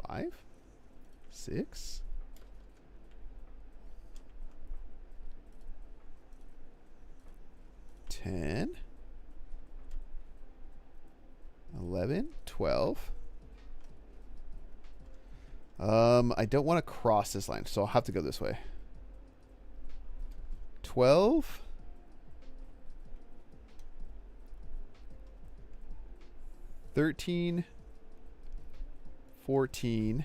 5, 6. 10. 11, 12. I don't want to cross this line, so I'll have to go this way. 12. 13. 14.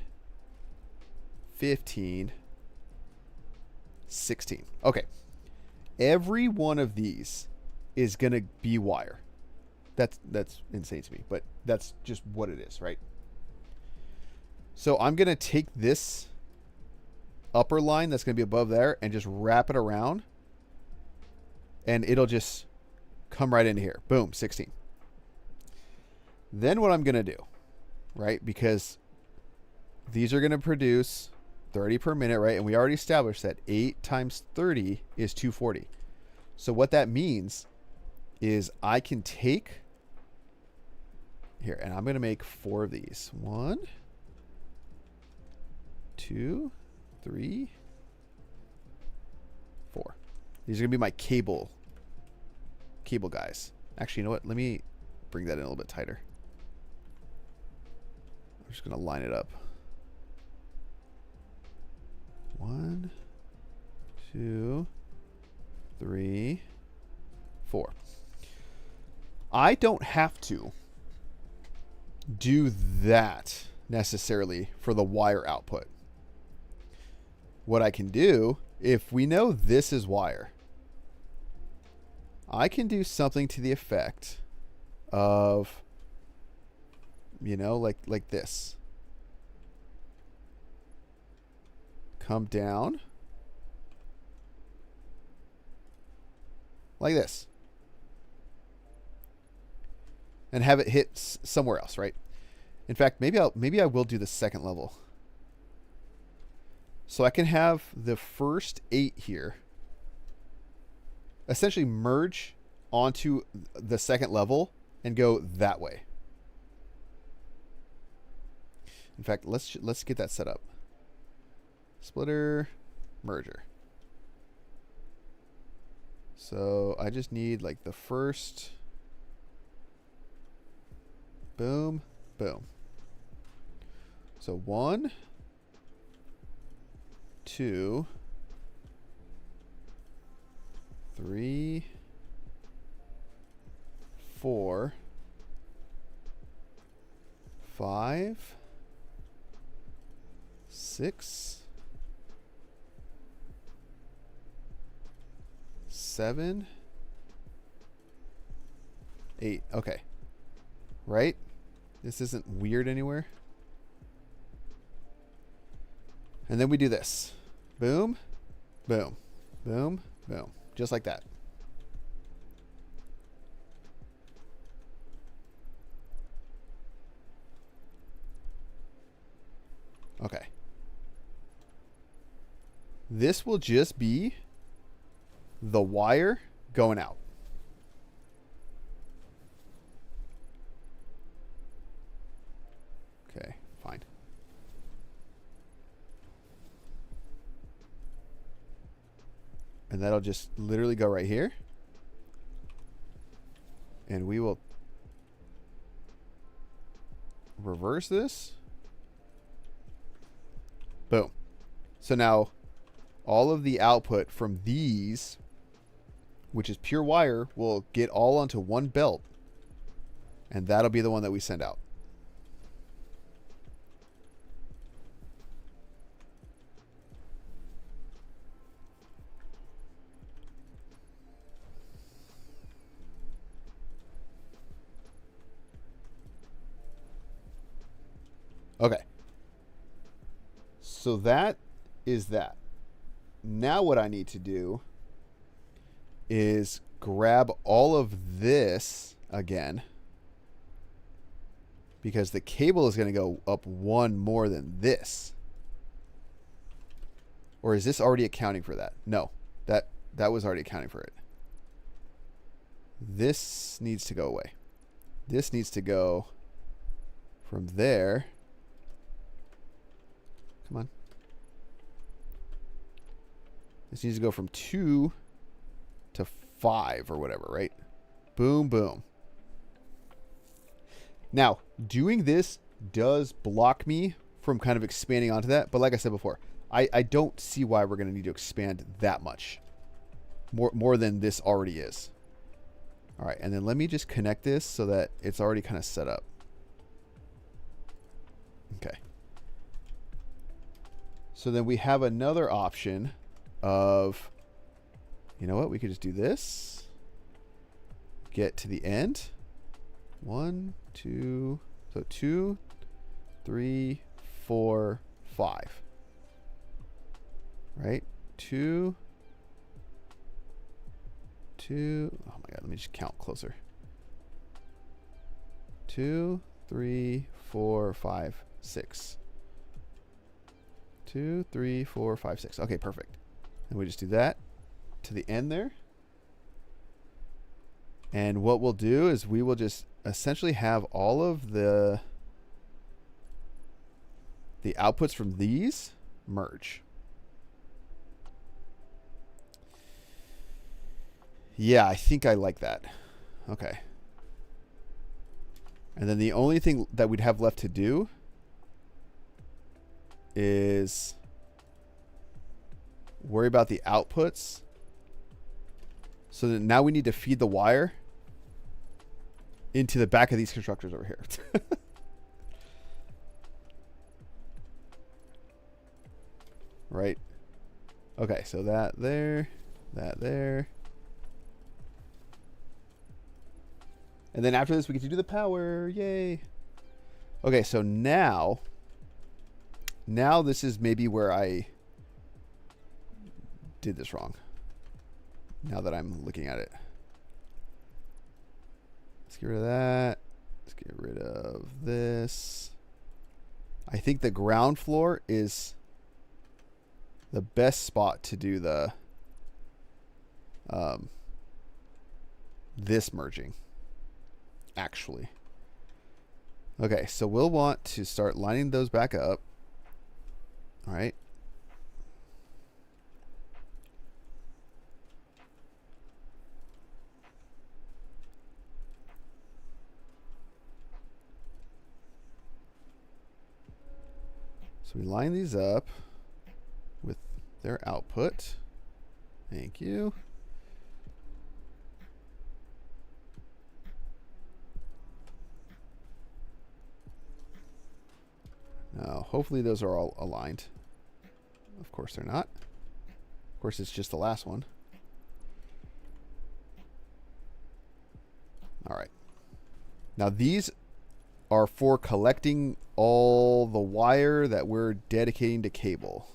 15. 16. Okay. Every one of these is going to be wire. That's insane to me, but that's just what it is, right? So I'm going to take this upper line that's going to be above there and just wrap it around, and it'll just come right into here. Boom, 16. Then what I'm going to do, right, because these are going to produce 30 per minute, right? And we already established that 8 times 30 is 240. So what that means is I can take... Here, and I'm going to make 4 of these. 1, 2, 3, 4. These are going to be my cable guys. Actually, you know what? Let me bring that in a little bit tighter. I'm just going to line it up. 1, 2, 3, 4. I don't have to do that necessarily for the wire output. What I can do, if we know this is wire, I can do something to the effect of, you know, like this. Come down like this and have it hit somewhere else, right? In fact, maybe I will do the second level. So I can have the first 8 here essentially merge onto the second level and go that way. In fact, let's get that set up. Splitter, merger. So I just need like the first, boom, boom. So 1, 2, 3, 4, 5, 6, 7, 8. Okay. Right? This isn't weird anywhere. And then we do this. Boom, boom, boom, boom. Just like that. Okay. This will just be the wire going out. Okay, fine. And that'll just literally go right here. And we will reverse this. Boom. So now all of the output from these, which is pure wire, will get all onto one belt. And that'll be the one that we send out. Okay. So that is that. Now what I need to do is grab all of this again, because the cable is going to go up one more than this. Or is this already accounting for that? No, that was already accounting for it. This needs to go away. This needs to go from there. Come on. This needs to go from 2 to 5 or whatever, right? Boom, boom. Now, doing this does block me from kind of expanding onto that. But like I said before, I don't see why we're going to need to expand that much. More than this already is. All right, and then let me just connect this so that it's already kind of set up. Okay. So then we have another option of, you know what, we could just do this. Get to the end. 1, 2, so 2, 3, 4, 5. Right? 2, 2. Oh my God, let me just count closer. 2, 3, 4, 5, 6. 2, 3, 4, 5, 6. Okay, perfect. And we just do that to the end there. And what we'll do is we will just essentially have all of the outputs from these merge. Yeah, I think I like that. Okay. And then the only thing that we'd have left to do is worry about the outputs So then now we need to feed the wire into the back of these constructors over here. Right. Okay, so that there, that there. And then after this, we get to do the power. Yay. Okay, so now this is maybe where I did this wrong. Now that I'm looking at it. Let's get rid of that. Let's get rid of this. I think the ground floor is the best spot to do the this merging, actually. Okay, so we'll want to start lining those back up. All right. So we line these up with their output. Thank you. Now, hopefully those are all aligned. Of course they're not. Of course, it's just the last one. All right. Now, these are for collecting all the wire that we're dedicating to cable.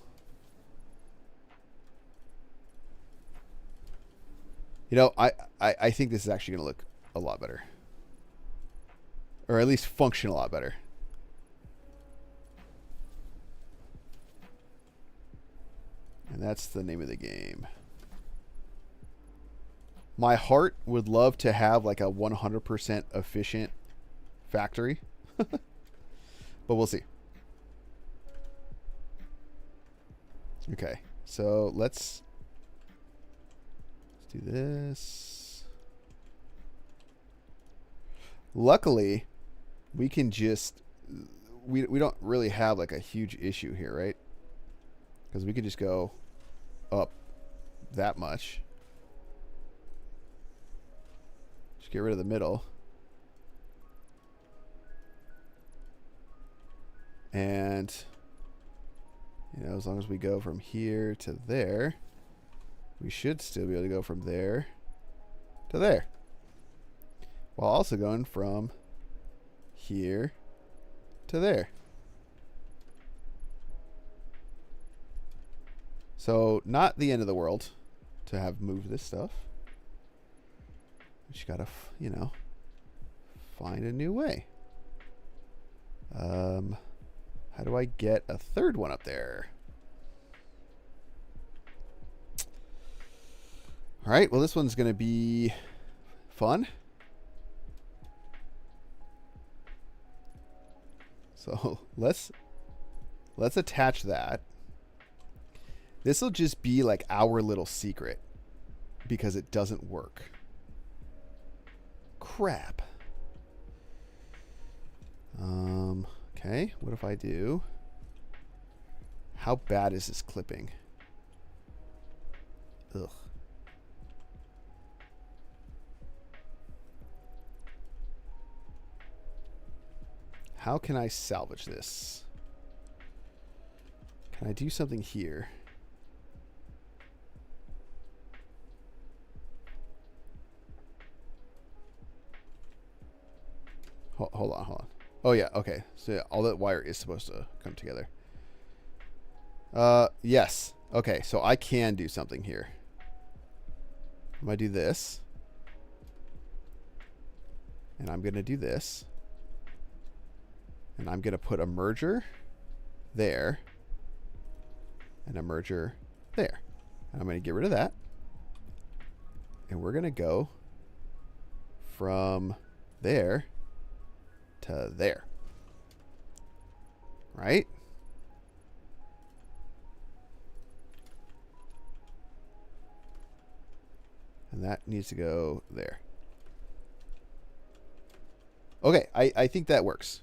You know, I think this is actually going to look a lot better. Or at least function a lot better. And that's the name of the game. My heart would love to have like a 100% efficient factory. But we'll see. Okay, so let's do this. Luckily, we can just... We don't really have like a huge issue here, right? Because we could just go up that much. Just get rid of the middle. And, you know, as long as we go from here to there, we should still be able to go from there to there. While also going from here to there. So, not the end of the world to have moved this stuff. Just gotta, you know, find a new way. How do I get a third one up there? All right, well, this one's gonna be fun. So let's attach that. This will just be like our little secret because it doesn't work. Crap. Okay, what if I do? How bad is this clipping? Ugh. How can I salvage this? Can I do something here? Hold on. Oh, yeah, okay. So yeah, all that wire is supposed to come together. Yes. Okay, so I can do something here. I'm going to do this. And I'm going to do this. And I'm going to put a merger there. And a merger there. And I'm going to get rid of that. And we're going to go from there to there. Right? And that needs to go there. Okay, I think that works.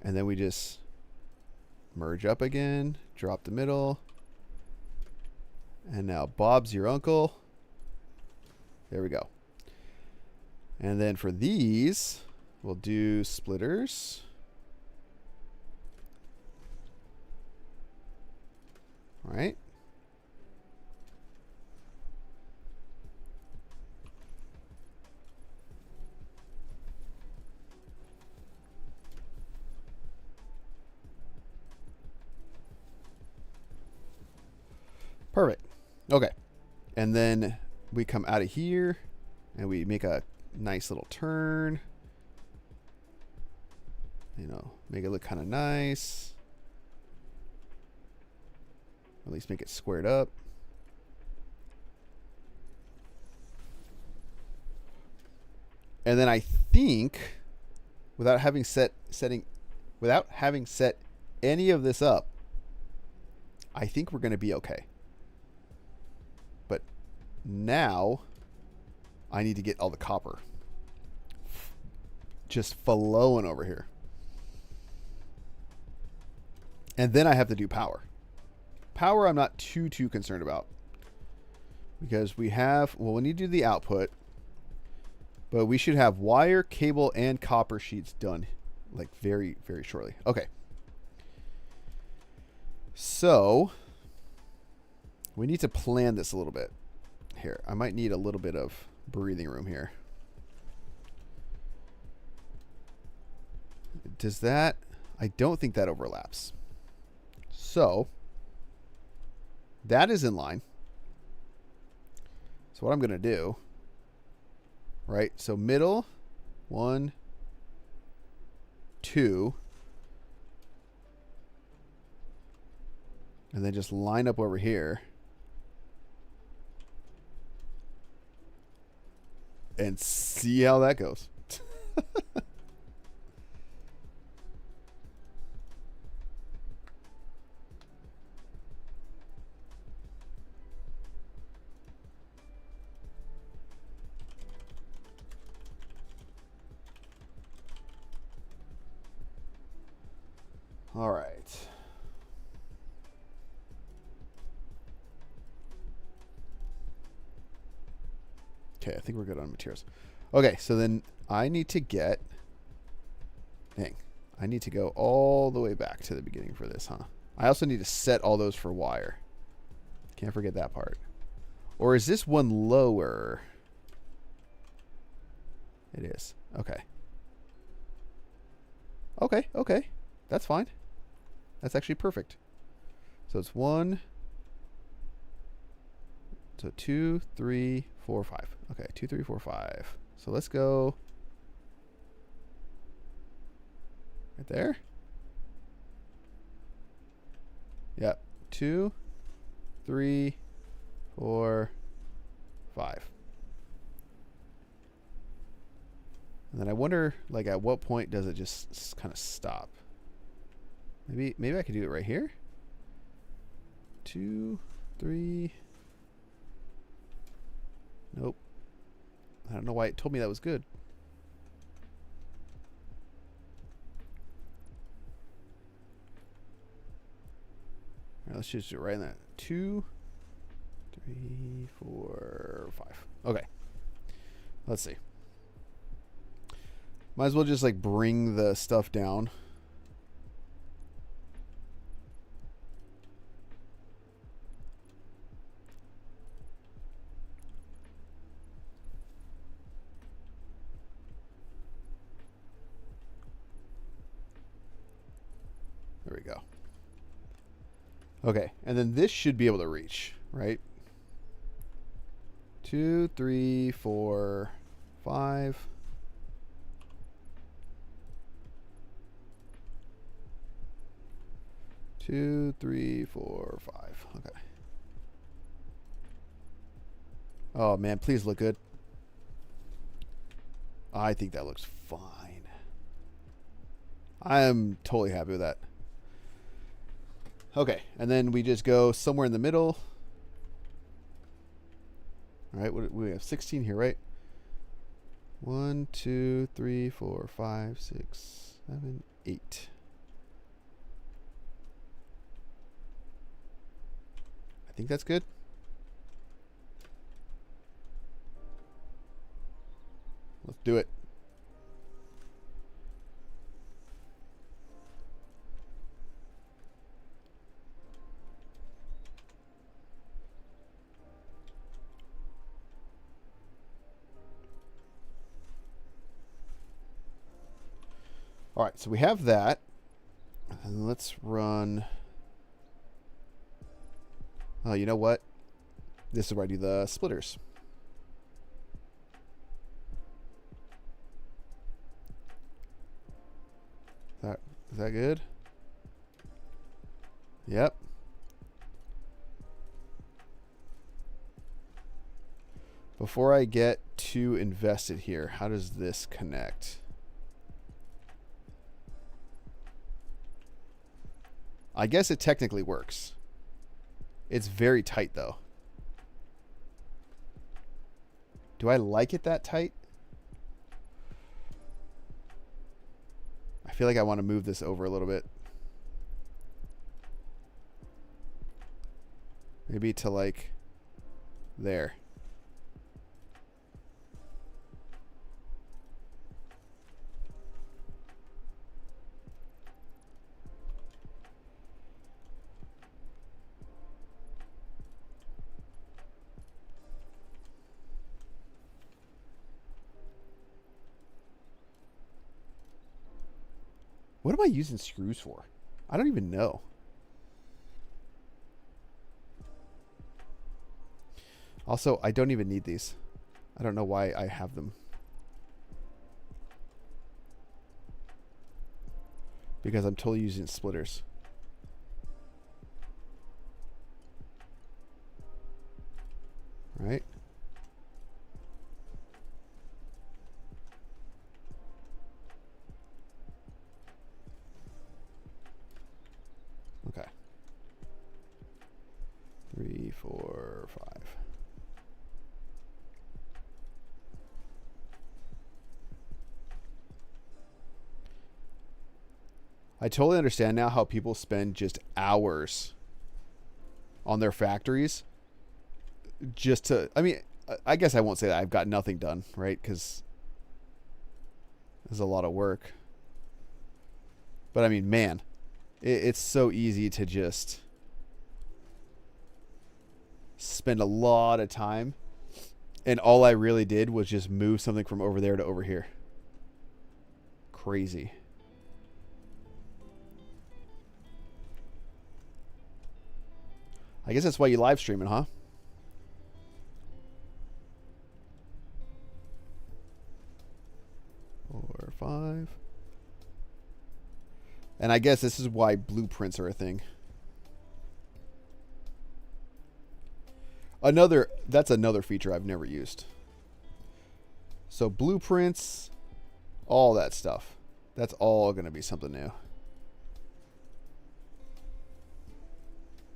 And then we just merge up again, drop the middle. And now Bob's your uncle. There we go. And then for these, we'll do splitters. All right. Perfect. Okay. And then we come out of here and we make a nice little turn. You know, make it look kind of nice. At least make it squared up. And then I think without having set any of this up, I think we're going to be okay. But now I need to get all the copper just flowing over here. And then I have to do power. Power I'm not too concerned about. Because we have, well, we need to do the output. But we should have wire, cable, and copper sheets done like very, very shortly. Okay. So we need to plan this a little bit. Here, I might need a little bit of breathing room here. Does that, I don't think that overlaps. So that is in line. So what I'm going to do, right? So middle, 1, 2, and then just line up over here. And see how that goes. All right. Okay, I think we're good on materials. Okay, so then I need to get... Dang. I need to go all the way back to the beginning for this, huh? I also need to set all those for wire. Can't forget that part. Or is this one lower? It is. Okay. Okay, okay. That's fine. That's actually perfect. So it's 1... So 2, 3, 4, 5. Okay, 2, 3, 4, 5. So let's go right there. Yep. 2, 3, 4, 5. And then I wonder, like, at what point does it just kind of stop? Maybe I could do it right here. 2, 3. Nope. I don't know why it told me that was good. All right, let's just do it right in that. 2, 3, 4, 5. Okay. Let's see. Might as well just like bring the stuff down. There we go. Okay, and then this should be able to reach, right? 2, 3, 4, 5. Two, 3, 4, 5. Okay. Oh man, please look good. I think that looks fine. I am totally happy with that. Okay, and then we just go somewhere in the middle. All right, we have 16 here, right? 1, 2, 3, 4, 5, 6, 7, 8. I think that's good. Let's do it. All right, so we have that. And let's run. Oh, you know what? This is where I do the splitters. Is that good? Yep. Before I get too invested here, how does this connect? I guess it technically works. It's very tight, though. Do I like it that tight? I feel like I want to move this over a little bit. Maybe to like there. What am I using screws for? I don't even know. Also, I don't even need these. I don't know why I have them. Because I'm totally using splitters. Right? Okay. 3, 4, 5. I totally understand now how people spend just hours on their factories just to, I mean, I guess I won't say that I've got nothing done, right? Because there's a lot of work. But I mean, man, it's so easy to just spend a lot of time, and all I really did was just move something from over there to over here. Crazy. I guess that's why you live streaming, huh? Four, 5. And I guess this is why blueprints are a thing. That's another feature I've never used. So blueprints, all that stuff. That's all going to be something new.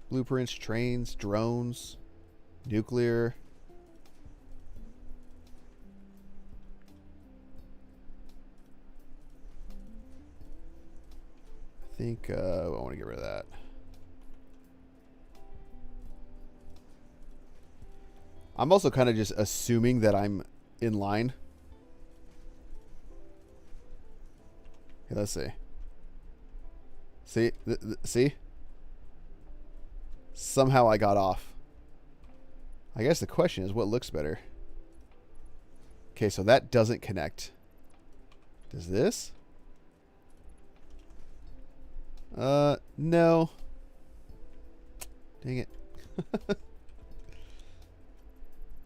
Blueprints, trains, drones, nuclear. I think I want to get rid of that. I'm also kind of just assuming that I'm in line. Okay, let's see. See? Somehow I got off. I guess the question is what looks better. Okay, so that doesn't connect. Does this? No. Dang it.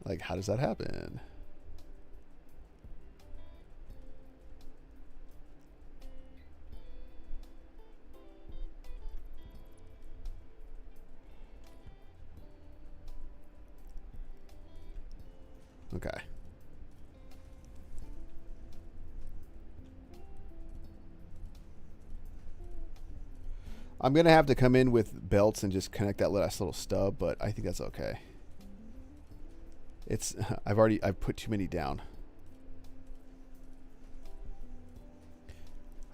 Like, how does that happen? Okay. I'm going to have to come in with belts and just connect that last little stub, but I think that's okay. It's I've put too many down.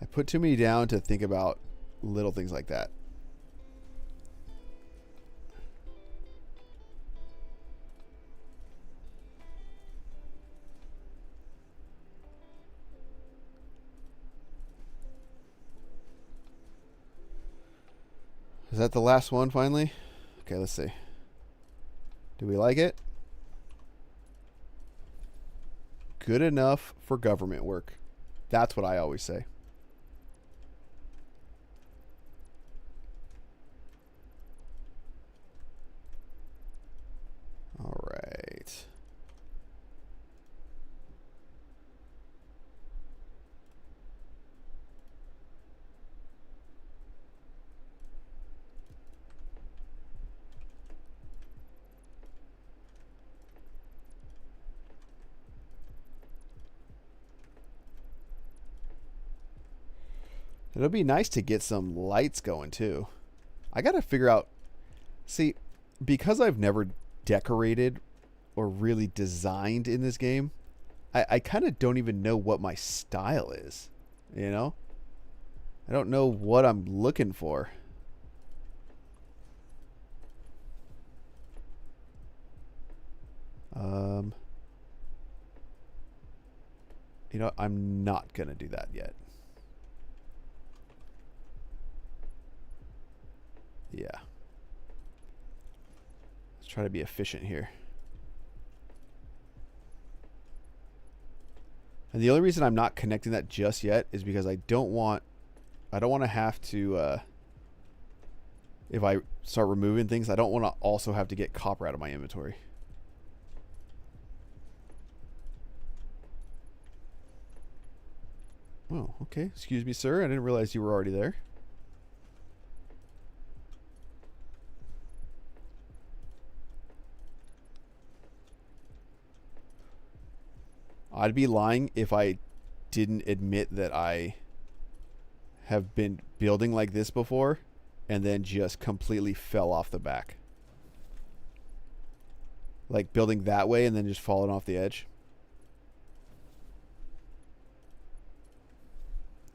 I put too many down to think about little things like that. Is that the last one finally? Okay, let's see. Do we like it? Good enough for government work. That's what I always say. All right. It'll be nice to get some lights going too. I got to figure out, see, because I've never decorated or really designed in this game, I kind of don't even know what my style is, you know? I don't know what I'm looking for. You know, I'm not going to do that yet. Yeah. Let's try to be efficient here. And the only reason I'm not connecting that just yet is because I don't want to have to if I start removing things, I don't want to also have to get copper out of my inventory. Oh, okay. Excuse me, sir. I didn't realize you were already there. I'd be lying if I didn't admit that I have been building like this before and then just completely fell off the back. Like building that way and then just falling off the edge.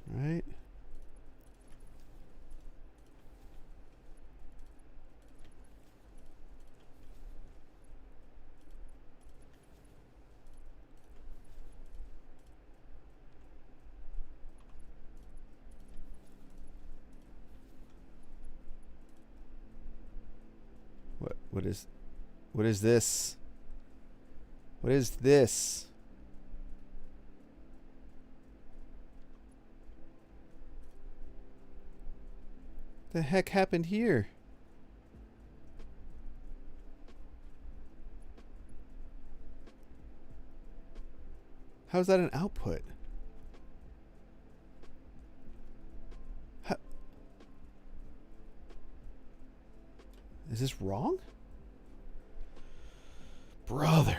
Right? What is this? What is this? The heck happened here? How's that an output? How? Is this wrong? Brother.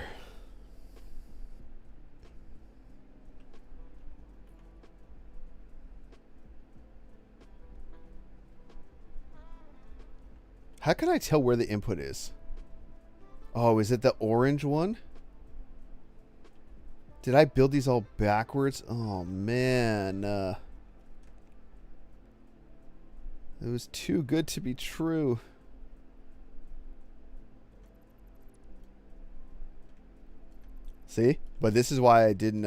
How can I tell where the input is? Oh, is it the orange one? Did I build these all backwards? Oh, man. It was too good to be true. See? But this is why I didn't,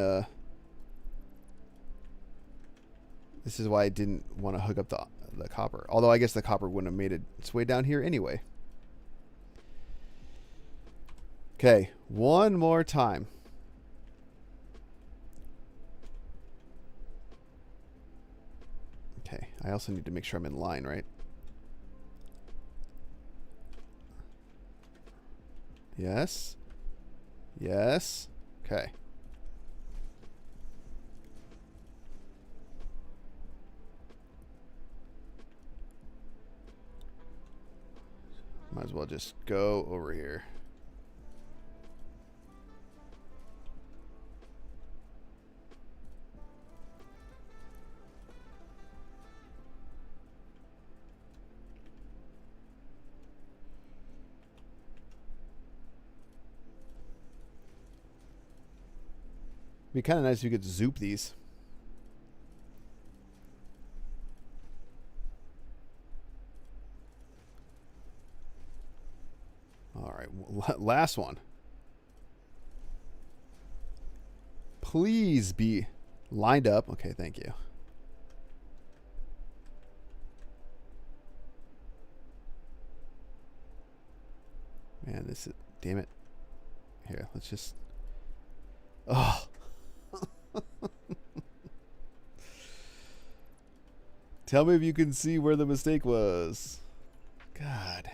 this is why I didn't want to hook up the copper. Although I guess the copper wouldn't have made it its way down here anyway. Okay, one more time. Okay, I also need to make sure I'm in line, right? Yes. Yes. Okay. Might as well just go over here. It'd be kind of nice if you could zoop these. All right, last one. Please be lined up. Okay, thank you. And this is, damn it. Here, let's just. Oh. Tell me if you can see where the mistake was. God.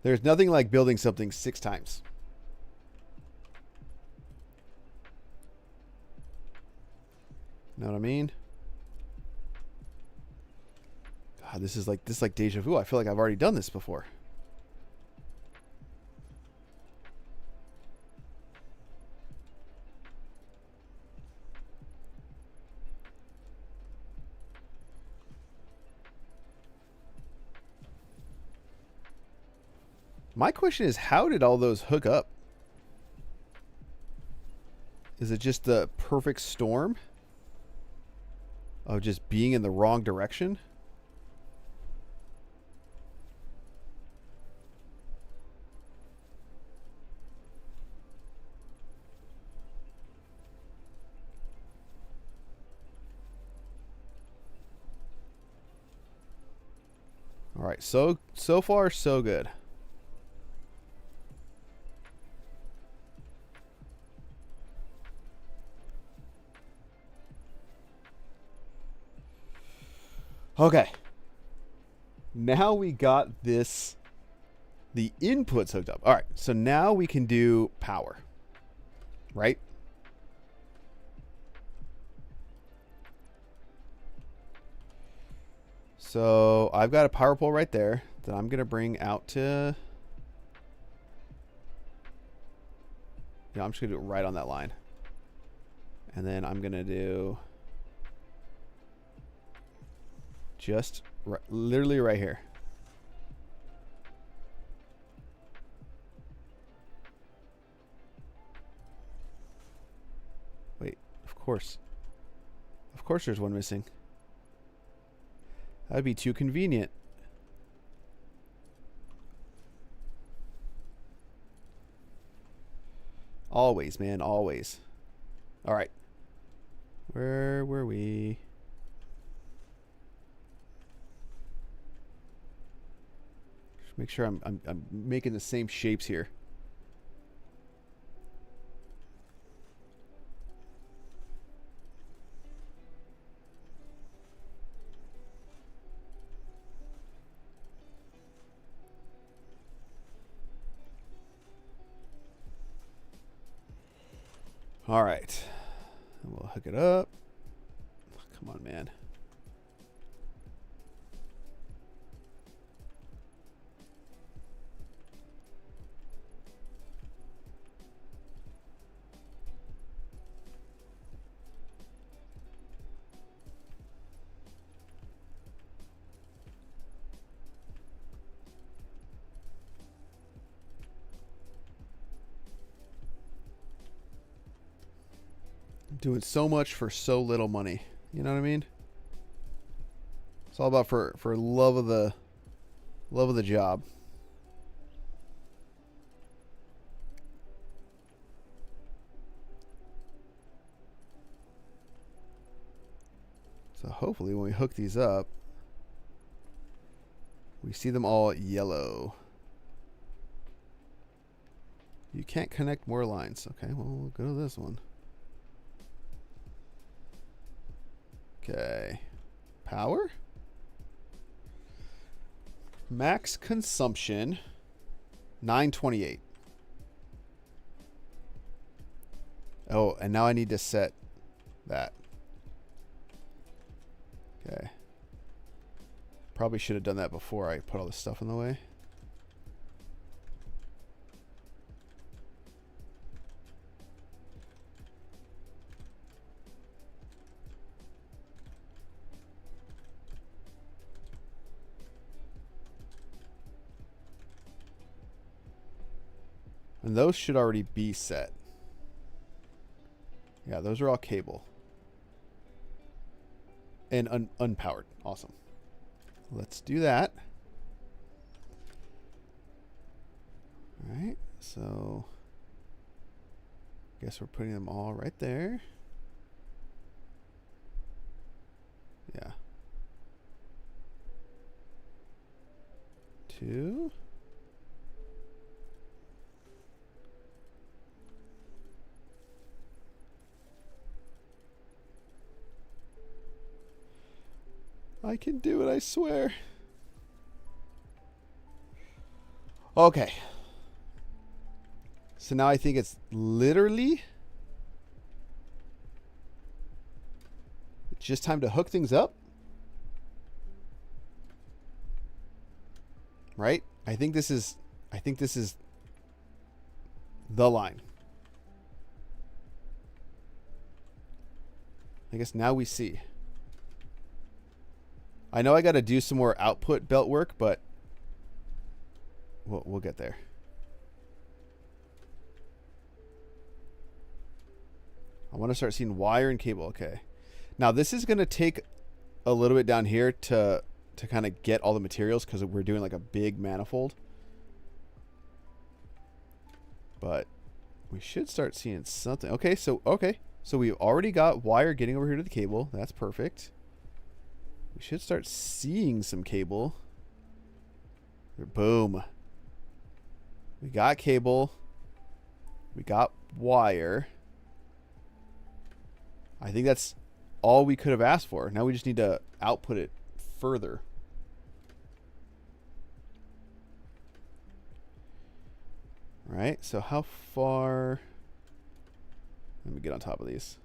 There's nothing like building something 6 times. Know what I mean? God, this is like deja vu. I feel like I've already done this before. My question is, how did all those hook up? Is it just the perfect storm of just being in the wrong direction? All right, so far so good. Okay. Now we got this, the inputs hooked up. All right, so now we can do power, right? So I've got a power pole right there that I'm going to bring out to... Yeah, I'm just going to do it right on that line. And then I'm going to do... just literally right here. Wait, of course. Of course there's one missing. That'd be too convenient. Always, man, always. All right. Where were we? Just make sure I'm making the same shapes here. All right. And we'll hook it up. Come on, man. Doing so much for so little money. You know what I mean? It's all about for love of the job. So hopefully when we hook these up, we see them all yellow. You can't connect more lines. Okay, well, we'll go to this one. Okay. Power? Max consumption, 928. Oh, and now I need to set that. Okay. Probably should have done that before I put all this stuff in the way. And those should already be set. Yeah, those are all cable. And unpowered. Awesome. Let's do that. All right, so guess we're putting them all right there. 2. I can do it, I swear. Okay. So now I think it's literally just time to hook things up. Right? I think this is the line. I guess now we see. I know I got to do some more output belt work, but we'll get there. I want to start seeing wire and cable. Okay. Now this is going to take a little bit down here to kind of get all the materials because we're doing like a big manifold. But we should start seeing something. Okay, so we've already got wire getting over here to the cable. That's perfect. We should start seeing some cable. Boom. We got cable. We got wire. I think that's all we could have asked for. Now we just need to output it further. All right, so how far? Let me get on top of these.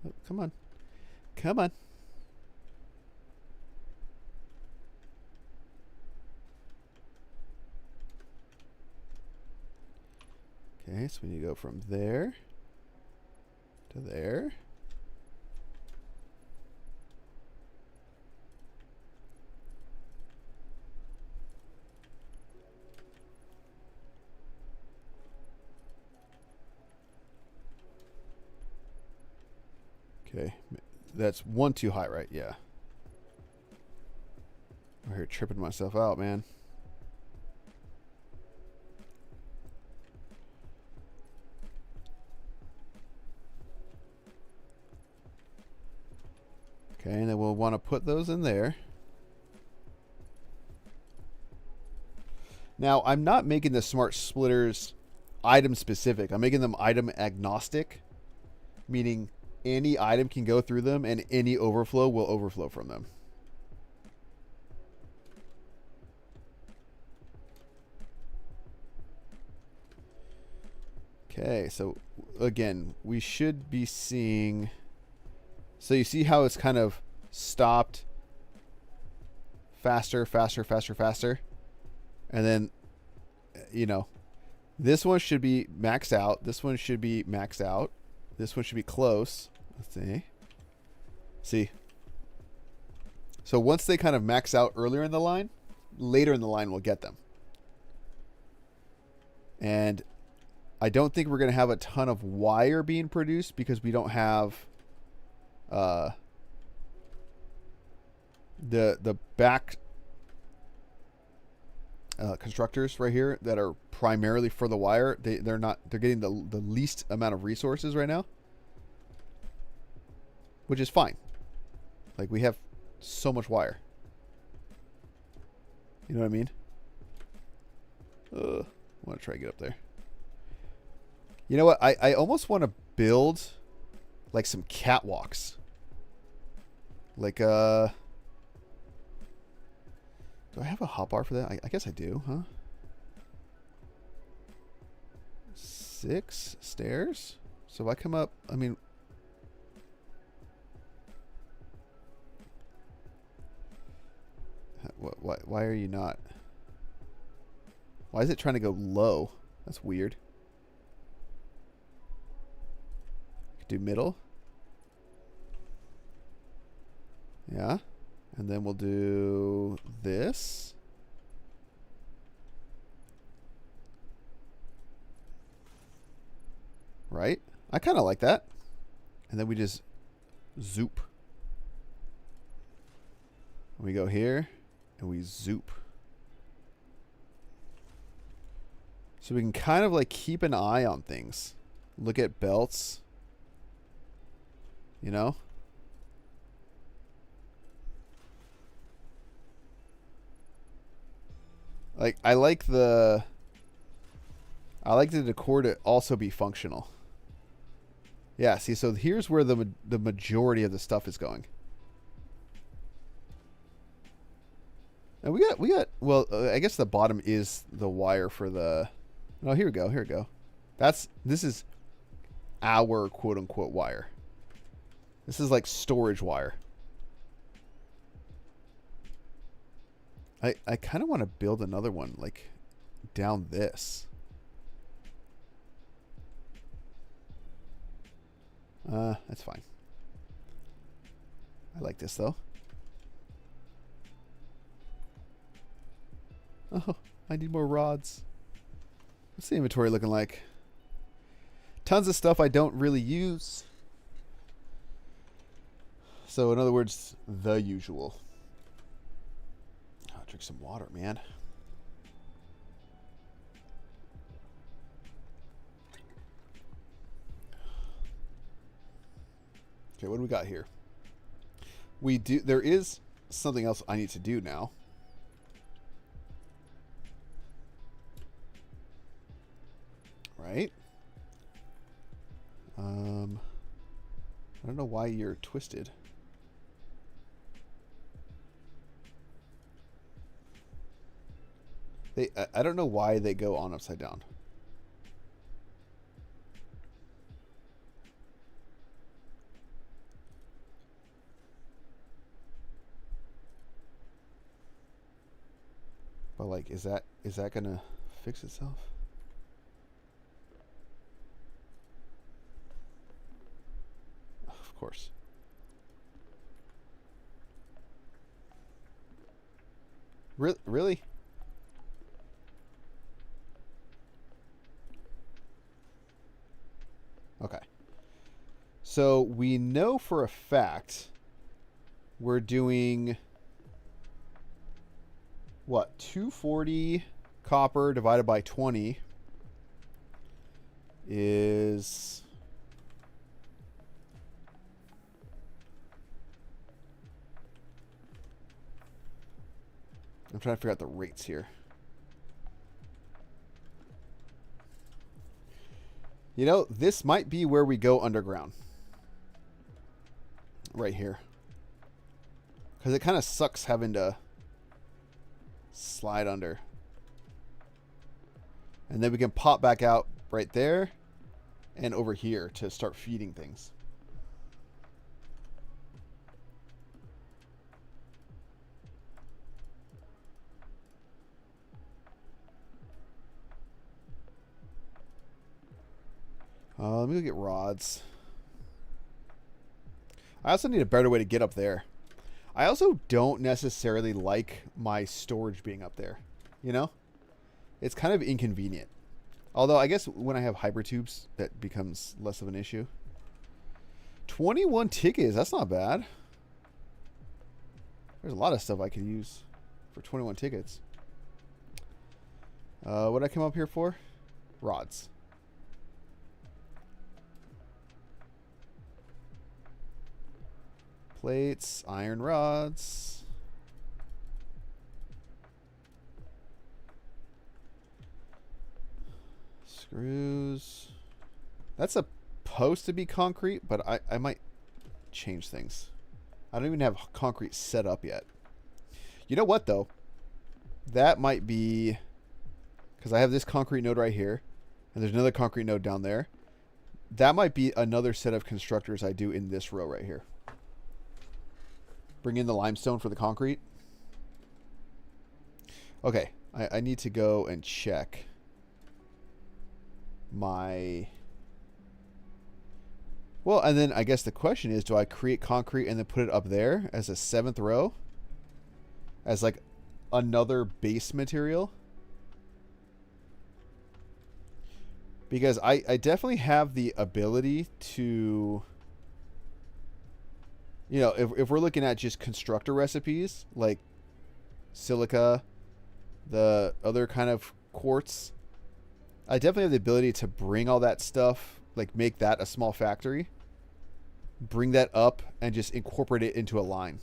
Oh, come on. Come on. Okay, so we need to go from there to there. Okay, that's one too high, right? Yeah. I'm here tripping myself out, man. Okay, and then we'll want to put those in there. Now, I'm not making the smart splitters item specific. I'm making them item agnostic, meaning any item can go through them and any overflow will overflow from them. Okay, so again, we should be seeing... So you see how it's kind of stopped faster, faster, faster, faster. And then, you know, this one should be maxed out. This one should be maxed out. This one should be close. Let's see. See. So once they kind of max out earlier in the line, later in the line we'll get them. And I don't think we're going to have a ton of wire being produced because we don't have the back constructors right here that are primarily for the wire. They're getting the least amount of resources right now, which is fine. Like, we have so much wire. You know what I mean? I want to try to get up there. You know what? I almost want to build like some catwalks. Like, do I have a hotbar for that? I guess I do, huh? 6 stairs? So if I come up, I mean... Why are you not? Why is it trying to go low? That's weird. Do middle. Yeah. And then we'll do this. Right? I kind of like that. And then we just zoop. We go here and we zoop. So we can kind of like keep an eye on things. Look at belts. You know? Like, I like the decor to also be functional. Yeah, see, so here's where the majority of the stuff is going. And we got well, I guess the bottom is the wire for the. Oh, here we go. Here we go. This is our quote unquote wire. This is like storage wire. I kind of want to build another one like down this. That's fine. I like this though. Oh, I need more rods. What's the inventory looking like? Tons of stuff I don't really use. So in other words, the usual. I'll drink some water, man. Okay, what do we got here? There is something else I need to do now. Right? I don't know why you're twisted. I don't know why they go on upside down. But like, is that gonna fix itself? Of course. Really? Okay. So we know for a fact we're doing what? 240 copper divided by 20 is I'm trying to figure out the rates here. You know, this might be where we go underground. Right here. Because it kind of sucks having to slide under. And then we can pop back out right there and over here to start feeding things. Let me go get rods. I also need a better way to get up there. I also don't necessarily like my storage being up there. You know? It's kind of inconvenient. Although, I guess when I have hypertubes, that becomes less of an issue. 21 tickets. That's not bad. There's a lot of stuff I could use for 21 tickets. What did I come up here for? Rods. Plates, iron rods. Screws. That's supposed to be concrete, but I might change things. I don't even have concrete set up yet. You know what, though? That might be... Because I have this concrete node right here, and there's another concrete node down there. That might be another set of constructors I do in this row right here. Bring in the limestone for the concrete. Okay, I need to go and check my... Well, and then I guess the question is, do I create concrete and then put it up there as a 7th row? As like another base material? Because I definitely have the ability to... You know, if we're looking at just constructor recipes, like silica, the other kind of quartz, I definitely have the ability to bring all that stuff, like make that a small factory, bring that up, and just incorporate it into a line.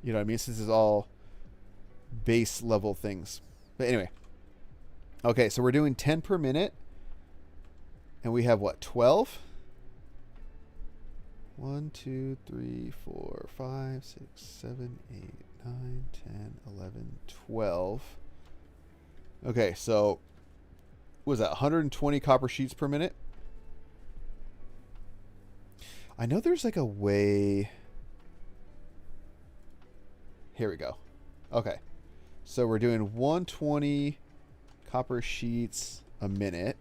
You know what I mean? Since it's all base level things. But anyway. Okay, so we're doing 10 per minute. And we have what, 12? 1, 2, 3, 4, 5, 6, 7, 8, 9, 10, 11, 12. Okay, so what was that? 120 copper sheets per minute? I know there's like a way. Here we go. Okay. So we're doing 120 copper sheets a minute.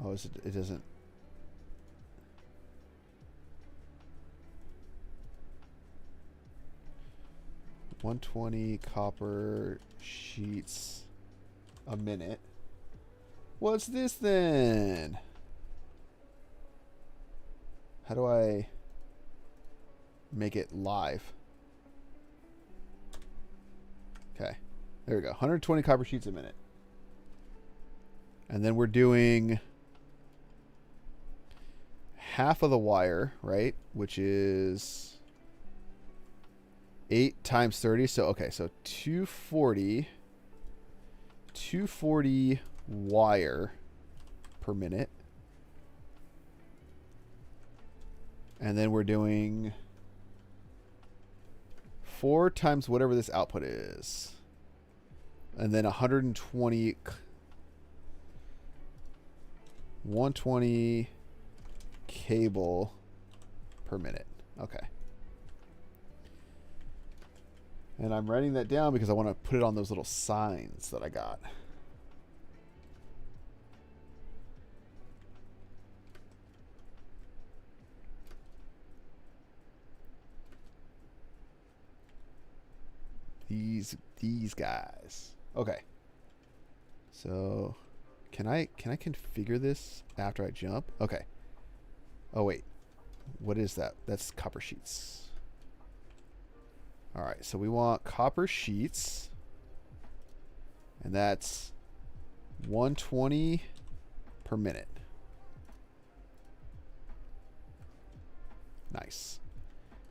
Oh, it doesn't. $120 copper sheets a minute. What's this then? How do I make it live? Okay. There we go. 120 copper sheets a minute. And then we're doing half of the wire, right? Which is 8 times 30. So, okay. So 240 wire per minute. And then we're doing 4 times whatever this output is. And then 120 cable per minute. Okay. And I'm writing that down because I want to put it on those little signs that I got. These guys. Okay. So can I configure this after I jump? Okay. Oh wait. What is that? That's copper sheets. All right. So we want copper sheets. And that's 120 per minute. Nice.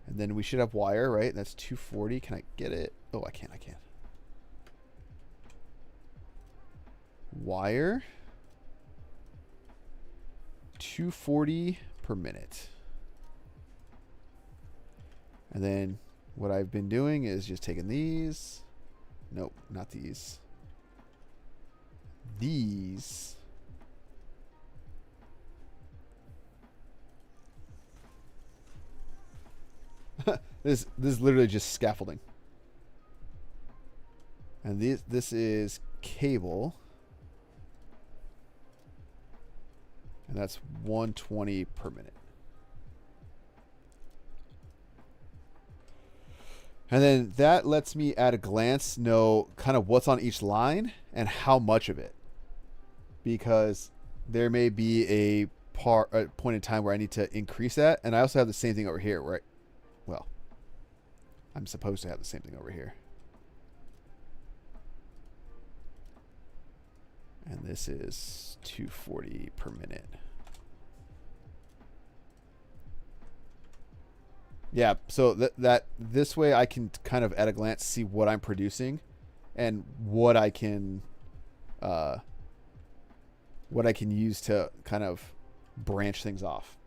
And then we should have wire, right? That's 240. Can I get it? Oh, I can't. Wire. 240 per minute. And then what I've been doing is just taking these. Nope, not these. These. This is literally just scaffolding. And this is cable. And that's 120 per minute. And then that lets me at a glance know kind of what's on each line and how much of it. Because there may be a point in time where I need to increase that. And I also have the same thing over here, right? Well, I'm supposed to have the same thing over here. And this is 240 per minute. Yeah, so that this way I can kind of at a glance see what I'm producing and what I can use to kind of branch things off.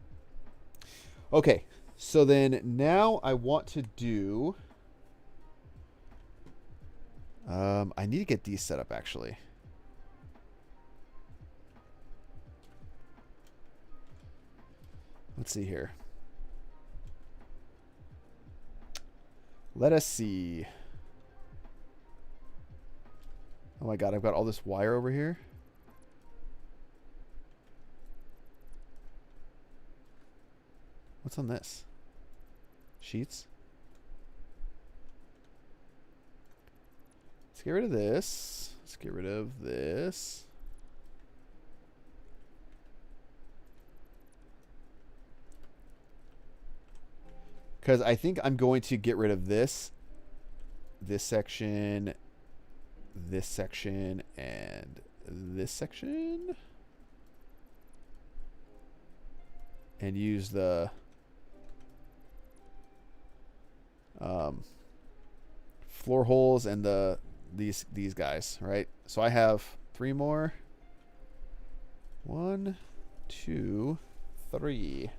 Okay, so then now I want to do I need to get these set up actually. Let's see here. Let us see. Oh my god, I've got all this wire over here. What's on this? Sheets? Let's get rid of this. Let's get rid of this. Because I think I'm going to get rid of this section, and this section. And use the floor holes and these guys, right? So I have 3 more. 1, 2, 3.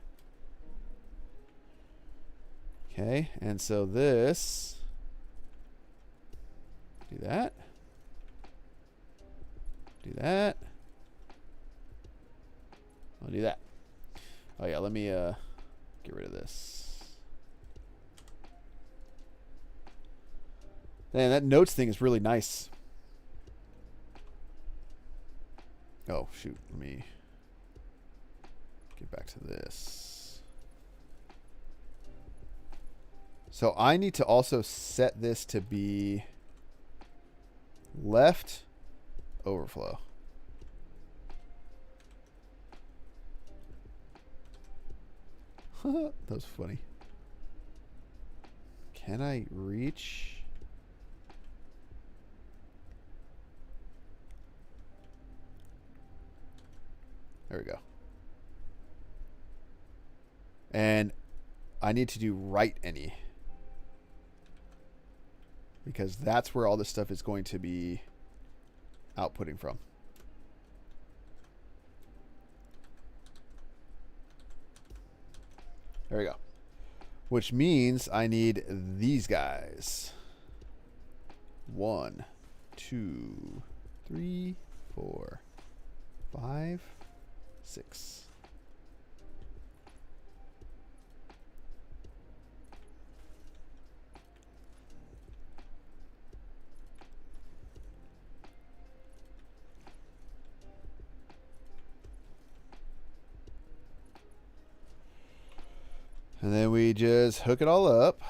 Okay, and so this, do that, do that. I'll do that. Oh yeah, let me get rid of this. Man, that notes thing is really nice. Oh shoot, let me get back to this. So I need to also set this to be left overflow. That was funny. Can I reach? There we go. And I need to do right any, because that's where all this stuff is going to be outputting from. There we go. Which means I need these guys. 1, 2, 3, 4, 5, 6. And then we just hook it all up.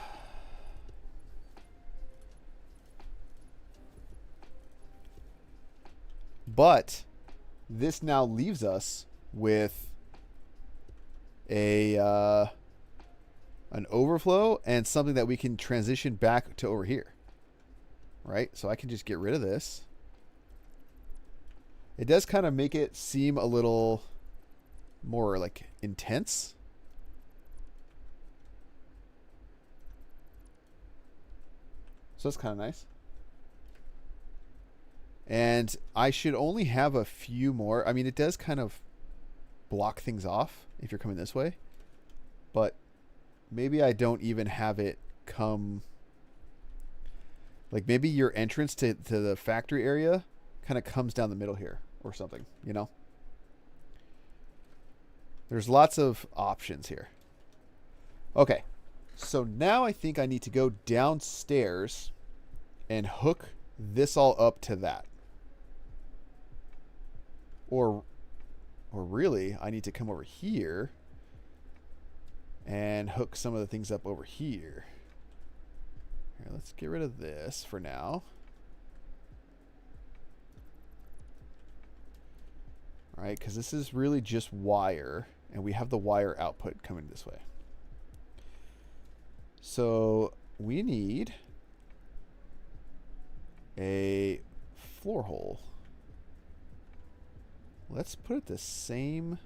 But this now leaves us with a an overflow and something that we can transition back to over here. Right? So I can just get rid of this. It does kind of make it seem a little more like intense. So that's kind of nice. And I should only have a few more. I mean, it does kind of block things off if you're coming this way. But maybe I don't even have it come... Like maybe your entrance to the factory area kind of comes down the middle here or something, you know? There's lots of options here. Okay. So now I think I need to go downstairs and hook this all up to that. Or really, I need to come over here and hook some of the things up over here. Here, let's get rid of this for now. All right, because this is really just wire, and we have the wire output coming this way. So we need a floor hole. Let's put it the same.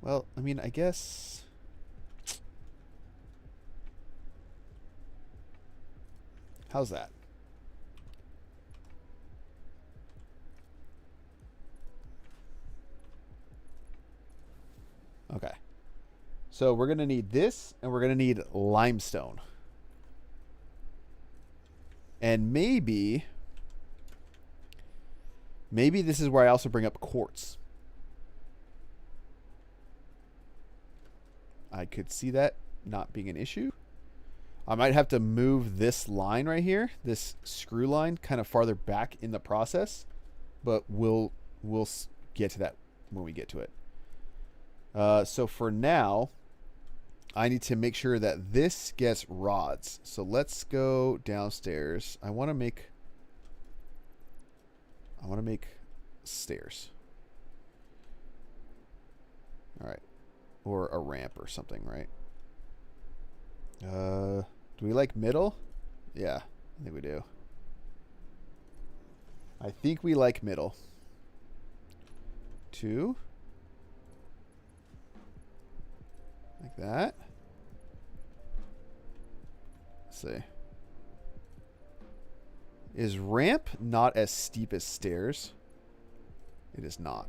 Well, I mean, I guess. How's that? Okay. So we're going to need this, and we're going to need limestone. And maybe this is where I also bring up quartz. I could see that not being an issue. I might have to move this line right here, this screw line, kind of farther back in the process, but we'll get to that when we get to it. So for now, I need to make sure that this gets rods. So let's go downstairs. I want to make stairs. All right. Or a ramp or something, right? Do we like middle? Yeah, I think we do. I think we like middle. 2. Like that. see. Is ramp not as steep as stairs? It is not.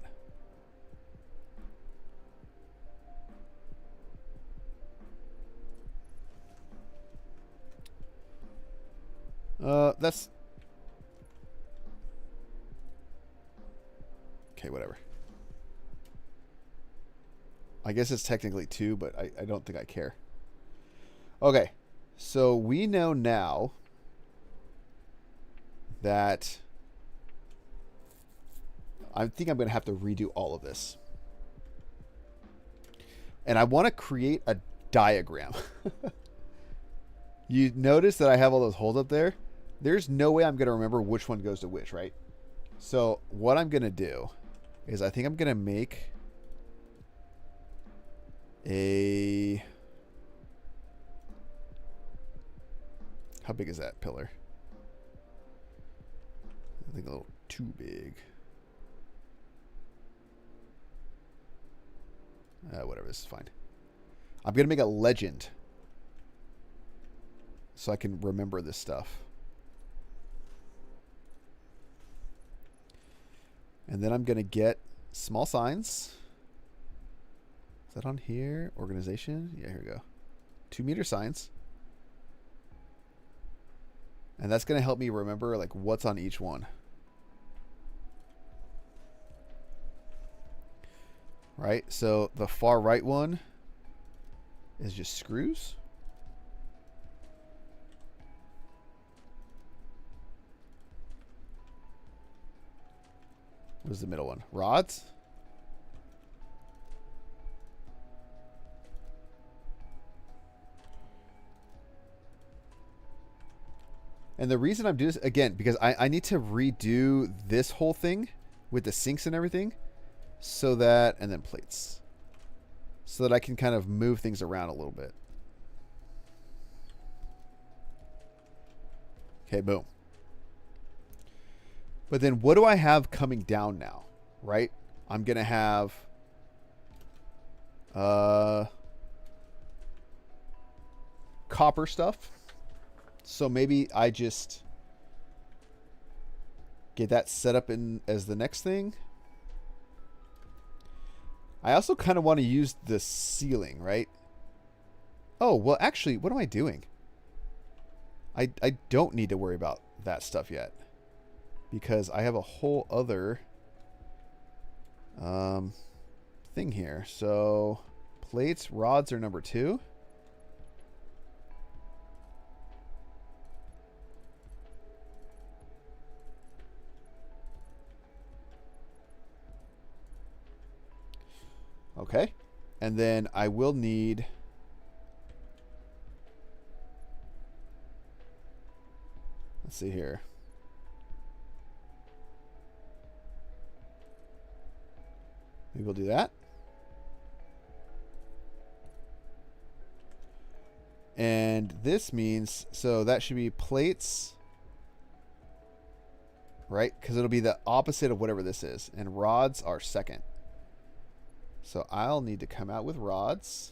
That's... Okay, whatever. I guess it's technically 2, but I don't think I care. Okay, so we know now that I think I'm going to have to redo all of this. And I want to create a diagram. You notice that I have all those holes up there? There's no way I'm going to remember which one goes to which, right? So what I'm going to do is I think I'm going to make a... How big is that pillar? I think a little too big. Whatever, this is fine. I'm going to make a legend so I can remember this stuff. And then I'm going to get small signs. Is that on here? Organization? Yeah, here we go. 2-meter signs. And that's going to help me remember like what's on each one. Right? So the far right one is just screws. What is the middle one? Rods? And the reason I'm doing this, again, because I need to redo this whole thing with the sinks and everything so that, and then plates, so that I can kind of move things around a little bit. Okay, boom. But then what do I have coming down now, right? I'm going to have copper stuff. So maybe I just get that set up in as the next thing. I also kind of want to use the ceiling, right? Oh, well, actually, what am I doing? I don't need to worry about that stuff yet, because I have a whole other thing here. So plates, rods are number 2. Okay. And then I will need... Let's see here. Maybe we'll do that. And this means... So that should be plates. Right? Because it'll be the opposite of whatever this is. And rods are second. So I'll need to come out with rods.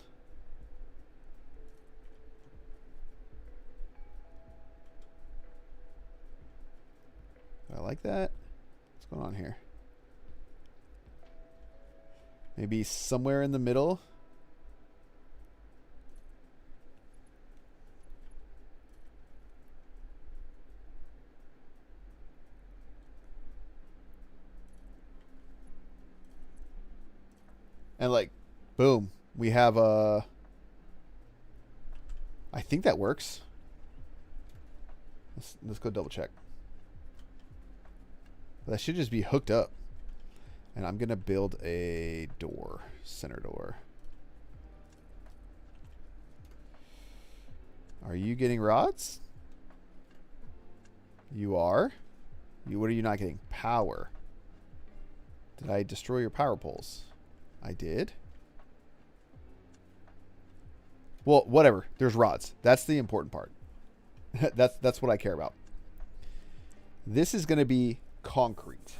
Do I like that? What's going on here? Maybe somewhere in the middle. And like, boom, we have a... I think that works. Let's go double check. That should just be hooked up. And I'm going to build a door, center door. Are you getting rods? You are. What are you not getting? Power. Did I destroy your power poles? I did. Well, whatever. There's rods. That's the important part. That's what I care about. This is going to be concrete.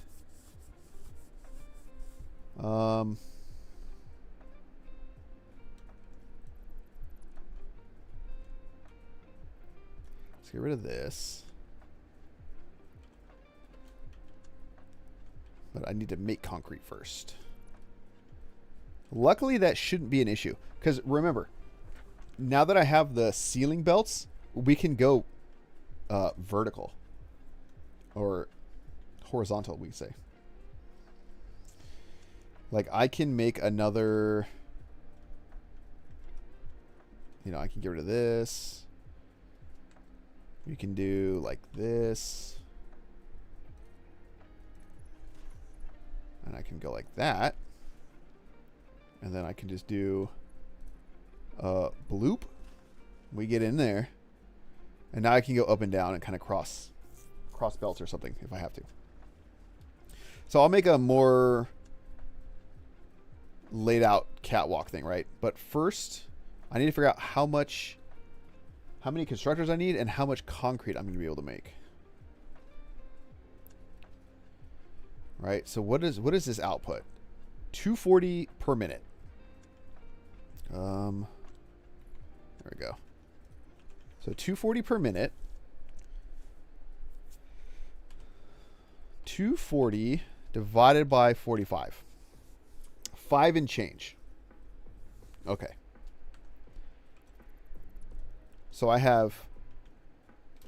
Let's get rid of this. But I need to make concrete first. Luckily, that shouldn't be an issue. Because remember, now that I have the ceiling belts, we can go vertical. Or horizontal, we can say. Like, I can make another... You know, I can get rid of this. We can do like this. And I can go like that. And then I can just do bloop. We get in there. And now I can go up and down and kind of cross belts or something if I have to. So I'll make a more laid out catwalk thing, right? But first, I need to figure out how many constructors I need and how much concrete I'm going to be able to make. Right? So what is this output? 240 per minute. There we go. So 240 per minute. 240 divided by 45. 5 and change. Okay. So I have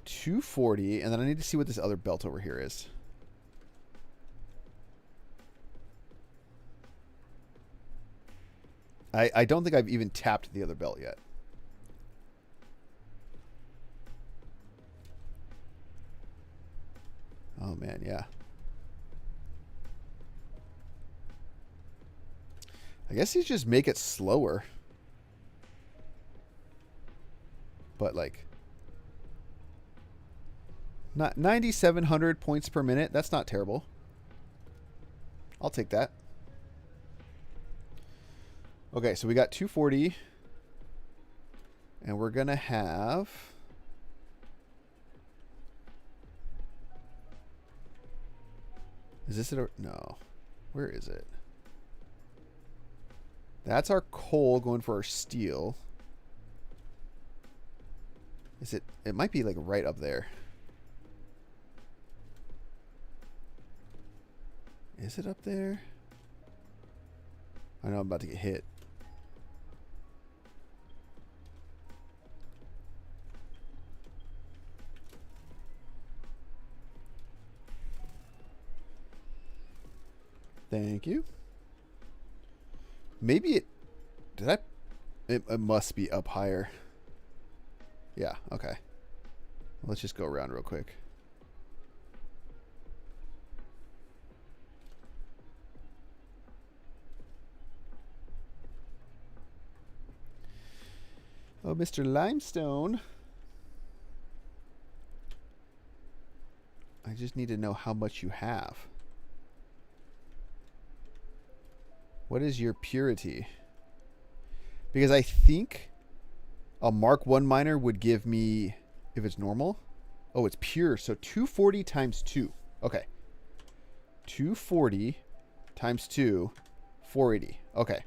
240, and then I need to see what this other belt over here is. I don't think I've even tapped the other belt yet. Oh, man, yeah. I guess he's just make it slower. But like, not 9,700 points per minute. That's not terrible. I'll take that. Okay, so we got 240. And we're going to have... Is this it? No. Where is it? That's our coal going for our steel. Is it? It might be like right up there. Is it up there? I know I'm about to get hit. Thank you. Maybe it... Did I... It must be up higher. Yeah, okay. Let's just go around real quick. Oh, Mr. Limestone. I just need to know how much you have. What is your purity? Because I think a Mark 1 miner would give me, if it's normal. Oh, it's pure. So 240 times 2. Okay. 240 times 2, 480. Okay.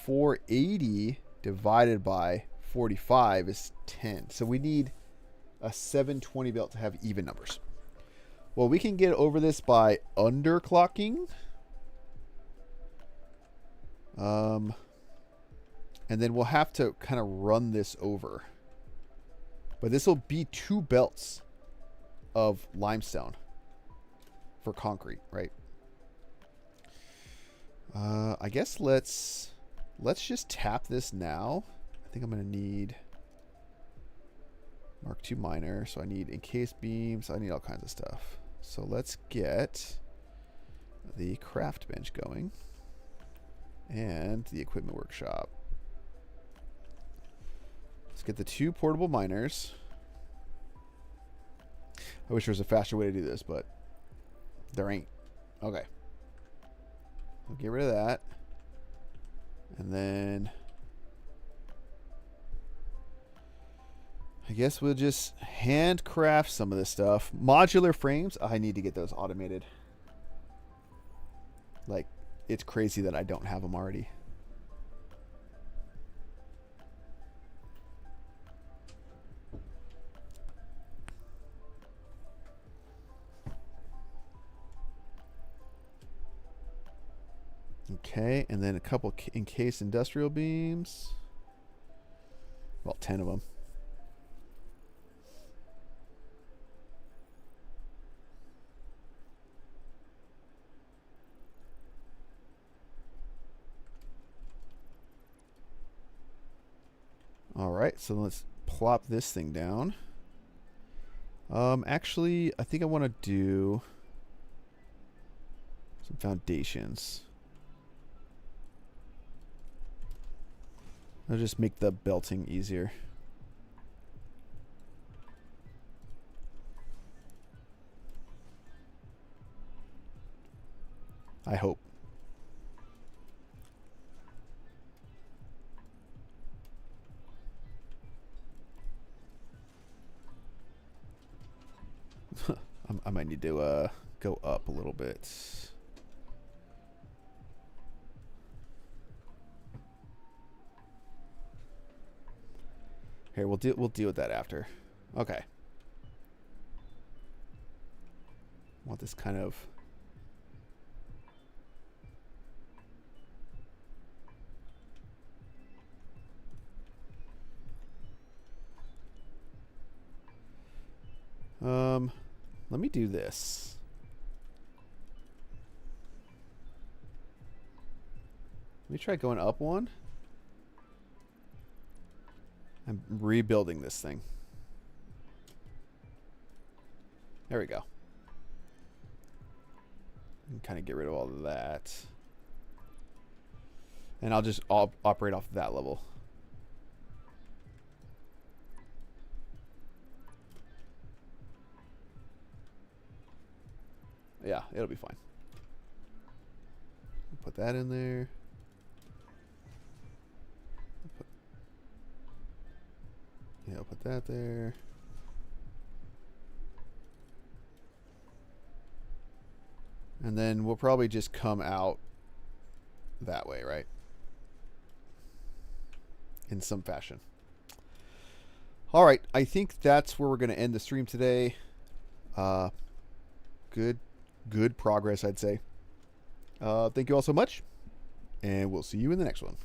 480 divided by 45 is 10. So we need a 720 belt to have even numbers. Well, we can get over this by underclocking. And then we'll have to kind of run this over. But this will be 2 belts of limestone for concrete, right? I guess let's just tap this now. I think I'm going to need Mark II miner. So I need encased beams. I need all kinds of stuff. So let's get the craft bench going. And the equipment workshop. Let's get the 2 portable miners. I wish there was a faster way to do this, but there ain't. Okay. We'll get rid of that. And then I guess we'll just handcraft some of this stuff. Modular frames. I need to get those automated. Like, it's crazy that I don't have them already. Okay, and then a couple encased industrial beams. Well, 10 of them. All right, so let's plop this thing down. Actually, I think I want to do some foundations. I'll just make the belting easier. I hope. I might need to go up a little bit. Here, we'll deal with that after. Okay. Want this kind of let me do this. Let me try going up one. I'm rebuilding this thing. There we go. Kind of get rid of all of that. And I'll just operate off that level. Yeah, it'll be fine. Put that in there. I'll put that there. And then we'll probably just come out that way, right? In some fashion. All right, I think that's where we're going to end the stream today. Good progress, I'd say. Thank you all so much, and we'll see you in the next one.